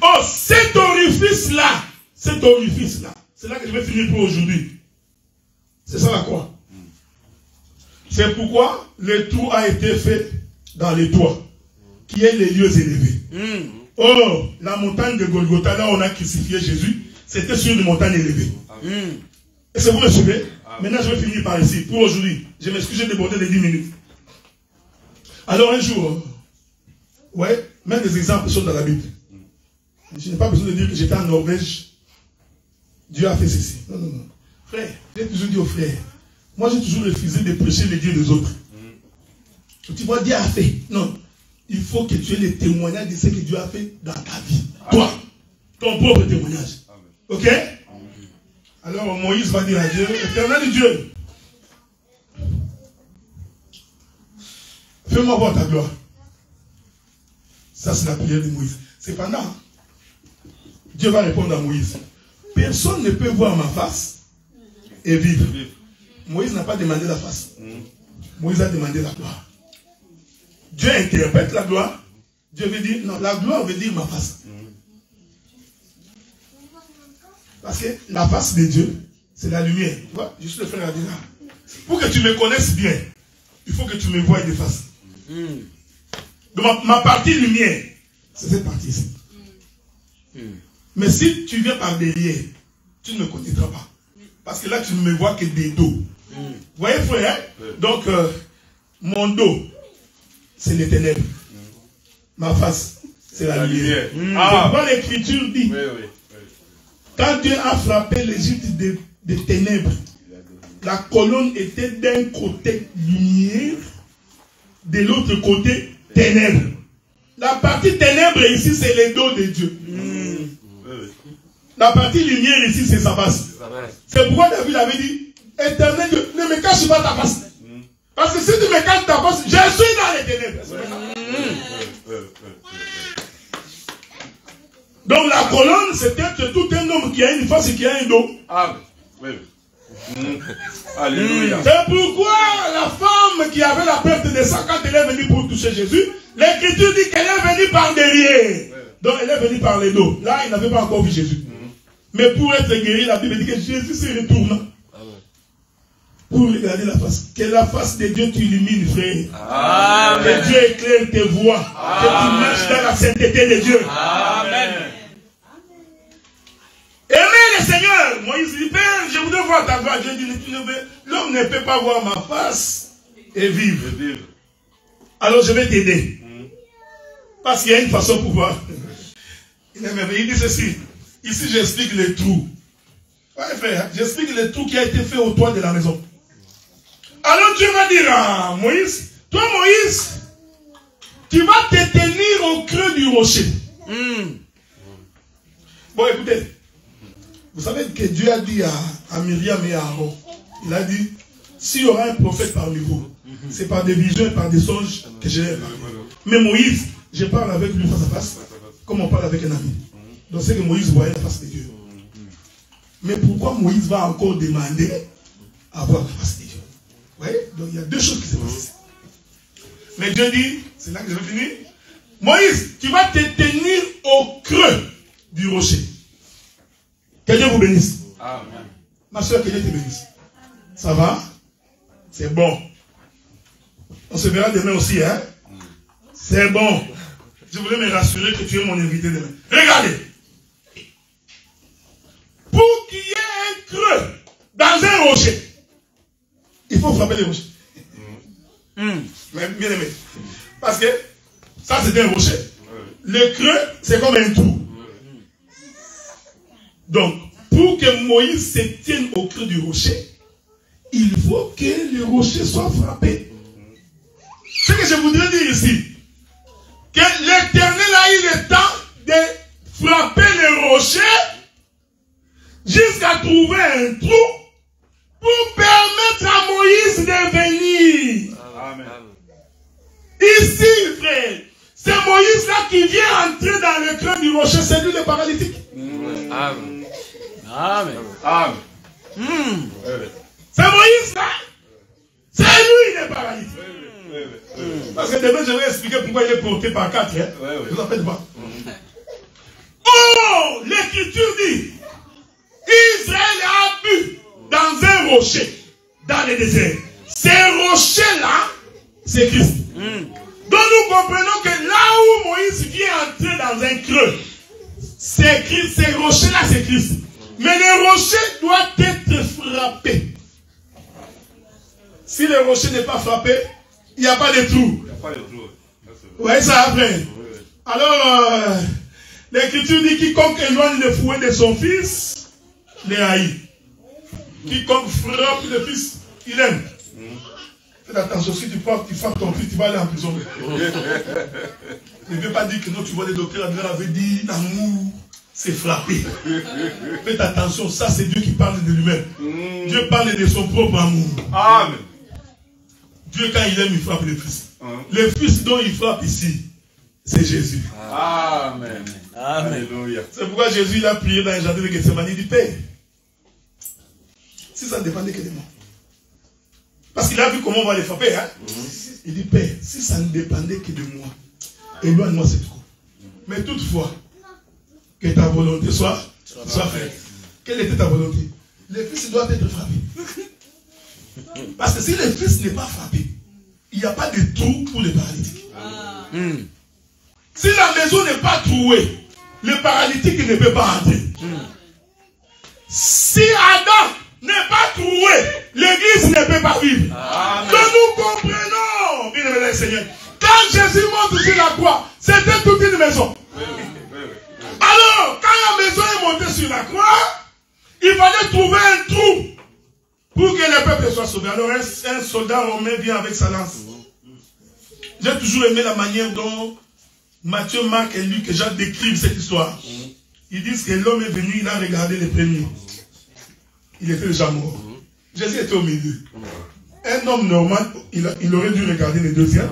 Oh, cet orifice-là, c'est là que je vais finir pour aujourd'hui. C'est ça la croix. C'est pourquoi le trou a été fait dans les toits, qui est les lieux élevés. Oh, la montagne de Golgotha, là où on a crucifié Jésus, c'était sur une montagne élevée. Est-ce que vous me suivez? Maintenant, je vais finir par ici. Pour aujourd'hui, je m'excuse, j'ai débordé de 10 minutes. Alors un jour, ouais, même des exemples sont dans la Bible. Je n'ai pas besoin de dire que j'étais en Norvège. Dieu a fait ceci. Non. Frère, j'ai toujours dit aux frères, moi j'ai toujours refusé de prêcher les dieux des autres. Tu vois, Dieu a fait. Non. Il faut que tu aies le témoignage de ce que Dieu a fait dans ta vie. Toi, ton propre témoignage. Ok? Alors Moïse va dire à Dieu, Éternel Dieu, fais-moi voir ta gloire. Ça, c'est la prière de Moïse. Cependant, Dieu va répondre à Moïse. Personne ne peut voir ma face et vivre. Moïse n'a pas demandé la face. Moïse a demandé la gloire. Dieu interprète la gloire. Dieu veut dire, non, la gloire veut dire ma face. Parce que la face de Dieu, c'est la lumière. Tu vois, je suis le frère Adina. Pour que tu me connaisses bien, il faut que tu me voies de face. Donc ma partie lumière, c'est cette partie ici. Mais si tu viens par derrière, tu ne me connaîtras pas. Parce que là, tu ne me vois que des dos. Vous voyez, frère? Donc, mon dos, c'est les ténèbres. Ma face, c'est la lumière. C'est pourquoi l'Écriture dit, quand Dieu a frappé l'Égypte de ténèbres, la colonne était d'un côté lumière, de l'autre côté ténèbres. La partie ténèbres ici, c'est les dos de Dieu. La partie lumière ici, c'est sa face. C'est pourquoi David avait dit, Éternel Dieu, ne me cache pas ta face. Parce que si tu me caches ta face, je suis dans les ténèbres. Donc la colonne, c'est tout un homme qui a une face et qui a un dos. Amen. Oui. Alléluia. C'est pourquoi la femme qui avait la perte de sang, quand elle est venue pour toucher Jésus, l'Écriture dit qu'elle est venue par derrière. Donc elle est venue par les dos. Là, il n'avait pas encore vu Jésus. Mais pour être guéri, la Bible dit que Jésus se retourne. Pour regarder la face. Que la face de Dieu t'illumine, frère. Amen. Que Dieu éclaire tes voies. Que tu marches dans la sainteté de Dieu. Amen. Aimez le Seigneur. Moïse dit, Père, je voudrais voir ta gloire. Dieu dit, l'homme ne peut pas voir ma face et vivre. Alors je vais t'aider. Parce qu'il y a une façon pour voir. Il dit ceci. Ici, j'explique le trou. Ouais, frère, j'explique le trou qui a été fait au toit de la maison. Alors Dieu va dire à Moïse, toi Moïse, tu vas te tenir au creux du rocher. Bon, écoutez. Vous savez que Dieu a dit à Myriam et à Aaron, il a dit, s'il y aura un prophète parmi vous, c'est par des visions et par des songes que je vais parler. Mais Moïse, je parle avec lui face à face, comme on parle avec un ami. Donc c'est que Moïse voyait la face de Dieu. Mais pourquoi Moïse va encore demander à voir la face de Dieu? Vous voyez? Donc il y a deux choses qui se passent. Mais Dieu dit, c'est là que je vais finir. Moïse, tu vas te tenir au creux du rocher. Que Dieu vous bénisse. Amen. Ma soeur, que Dieu te bénisse. Ça va? C'est bon. On se verra demain aussi, hein? C'est bon. Je voulais me rassurer que tu es mon invité demain. Regardez. Pour qu'il y ait un creux dans un rocher, il faut frapper les rochers. Mais bien aimé. Parce que ça, c'est un rocher. Le creux, c'est comme un trou. Donc, pour que Moïse se tienne au creux du rocher, il faut que le rocher soit frappé. Ce que je voudrais dire ici, que l'Éternel a eu le temps de frapper le rocher jusqu'à trouver un trou pour permettre à Moïse de venir. Amen. Ici, frère, c'est Moïse là qui vient entrer dans le creux du rocher, c'est lui le paralytique. Amen. Amen. Amen. C'est Moïse là. C'est lui le paralytique. Parce que demain, je vais expliquer pourquoi il est porté par quatre. Hein? Je vous en faites pas. Oh, l'Écriture dit, Israël a bu dans un rocher, dans le désert. Ces rochers-là, c'est Christ. Donc nous comprenons que là où Moïse vient entrer dans un creux, c'est Christ. Ces rochers-là, c'est Christ. Mais le rocher doit être frappé. Si le rocher n'est pas frappé, il n'y a pas de trou. Il n'y a pas de trou. Vous voyez ça après? Alors, l'Écriture dit quiconque éloigne le fouet de son fils, les haït. Quiconque frappe le fils, il aime. Faites attention, si tu frappes ton fils, tu vas aller en prison. Ne veut pas dire que non, tu vois les docteurs avaient dit l'amour, c'est frapper. Faites attention, ça c'est Dieu qui parle de lui-même. Dieu parle de son propre amour. Amen. Dieu, quand il aime, il frappe le fils. Le fils dont il frappe ici, c'est Jésus. Amen. Amen. Alléluia. C'est pourquoi Jésus il a prié dans le jardin de Gethsemane. Il dit, Père, si ça ne dépendait que de moi. Parce qu'il a vu comment on va les frapper. Hein? Il dit, Père, si ça ne dépendait que de moi, éloigne-moi cette coupe. Mais toutefois, que ta volonté soit faite. Quelle était ta volonté? Le fils doit être frappé. Parce que si le fils n'est pas frappé, il n'y a pas de trou pour le paralytique. Si la maison n'est pas trouée, le paralytique ne peut pas entrer. Si Adam n'est pas troué, l'église ne peut pas vivre. Amen. Donc nous comprenons, bien aimé le Seigneur, quand Jésus monte sur la croix, c'était toute une maison. Alors, quand la maison est montée sur la croix, il fallait trouver un trou pour que le peuple soit sauvé. Alors un soldat romain vient avec sa lance. J'ai toujours aimé la manière dont Matthieu, Marc et Luc et Jean décrivent cette histoire. Ils disent que l'homme est venu, il a regardé les premiers. Il était déjà mort. Jésus était au milieu. Un homme normal, il aurait dû regarder les deuxièmes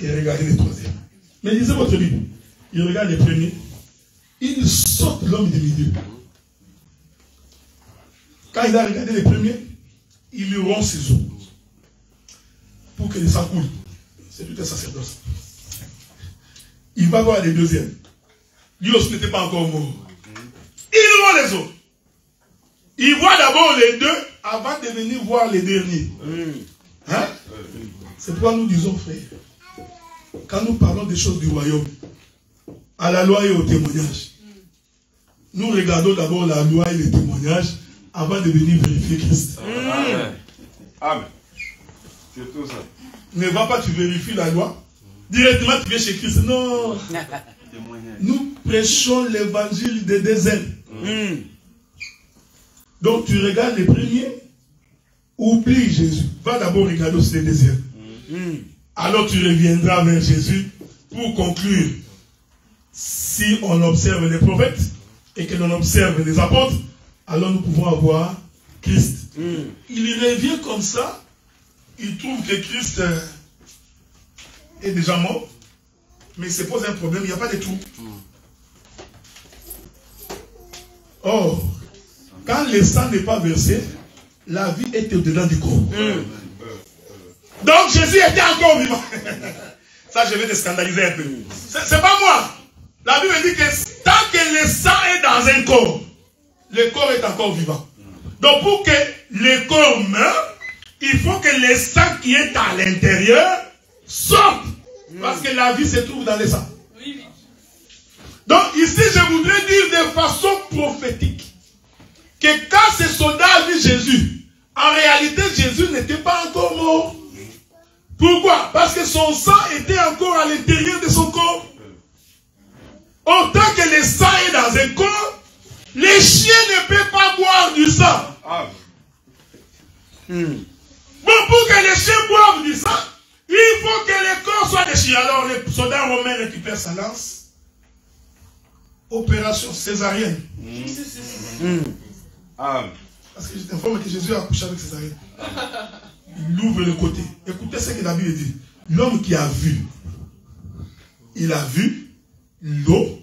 et regarder les troisièmes. Mais lisez votre Bible. Il regarde les premiers. Il saute l'homme du milieu. Quand il a regardé les premiers, il lui rompt ses os pour que le sang coule. C'est tout un sacerdoce. Il va voir les deuxièmes. Lui aussi n'était pas encore mort. Il voit les autres. Il voit d'abord les deux avant de venir voir les derniers. Hein? C'est pourquoi nous disons, frère, quand nous parlons des choses du royaume, à la loi et au témoignage, nous regardons d'abord la loi et les témoignages avant de venir vérifier Christ. Amen. Amen. C'est tout ça. Ne va pas, tu vérifies la loi. Directement, tu viens chez Christ. Non. Nous prêchons l'évangile des déserts. Donc, tu regardes les premiers. Oublie Jésus. Va d'abord regarder aussi les déserts. Alors, tu reviendras vers Jésus pour conclure. Si on observe les prophètes et que l'on observe les apôtres, alors nous pouvons avoir Christ. Il revient comme ça. Il trouve que Christ est déjà mort, mais il se pose un problème, il n'y a pas de trou. Or, quand le sang n'est pas versé, la vie est au-dedans du corps. Donc Jésus était encore vivant. Ça, je vais te scandaliser un peu. C'est pas moi. La Bible dit que tant que le sang est dans un corps, le corps est encore vivant. Donc pour que le corps meure, il faut que le sang qui est à l'intérieur sorte. Parce que la vie se trouve dans le sang. Donc ici, je voudrais dire de façon prophétique que quand ces soldats ont vu Jésus, en réalité, Jésus n'était pas encore mort. Pourquoi? Parce que son sang était encore à l'intérieur de son corps. Autant que le sang est dans un corps, les chiens ne peuvent pas boire du sang. Bon, pour que les chiens boivent du sang, il faut que le corps soit déchiré. Alors les soldats romains récupèrent sa lance. Opération césarienne. Parce que je t'informe que Jésus a accouché avec césarienne. Il ouvre le côté. Écoutez ce que la Bible dit. L'homme qui a vu, il a vu l'eau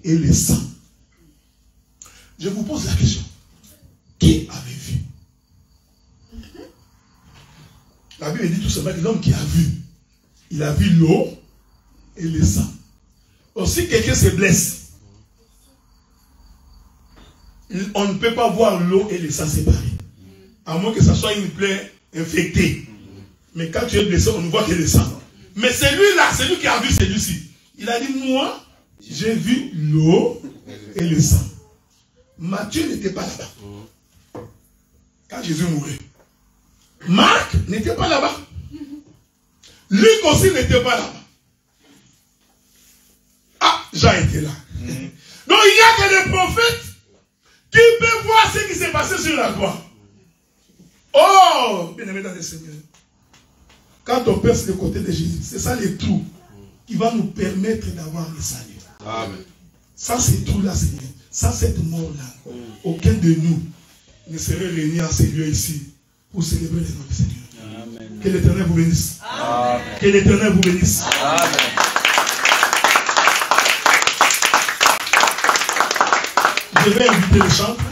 et le sang. Je vous pose la question. Qui avait vu? La Bible dit tout simplement que l'homme qui a vu, il a vu l'eau et le sang. Or, si quelqu'un se blesse, on ne peut pas voir l'eau et le sang séparés. À moins que ce soit une plaie infectée. Mais quand tu es blessé, on ne voit que le sang. Mais celui-là, celui qui a vu celui-ci, il a dit, moi, j'ai vu l'eau et le sang. Matthieu n'était pas là-bas. Quand Jésus mourait. Marc n'était pas là-bas. Luc aussi n'était pas là-bas. Ah, Jean était là. Donc il n'y a que des prophètes qui peuvent voir ce qui s'est passé sur la croix. Oh, bien aimé dans le Seigneur. Quand on perce le côté de Jésus, c'est ça les trous qui va nous permettre d'avoir le salut. Amen. Sans ces trous-là, Seigneur, sans cette mort-là, aucun de nous ne serait réuni en ces lieux ici pour célébrer le nom du Seigneur. Amen. Que l'Éternel vous bénisse. Amen. Que l'Éternel vous bénisse. Amen. Je vais inviter les chantres.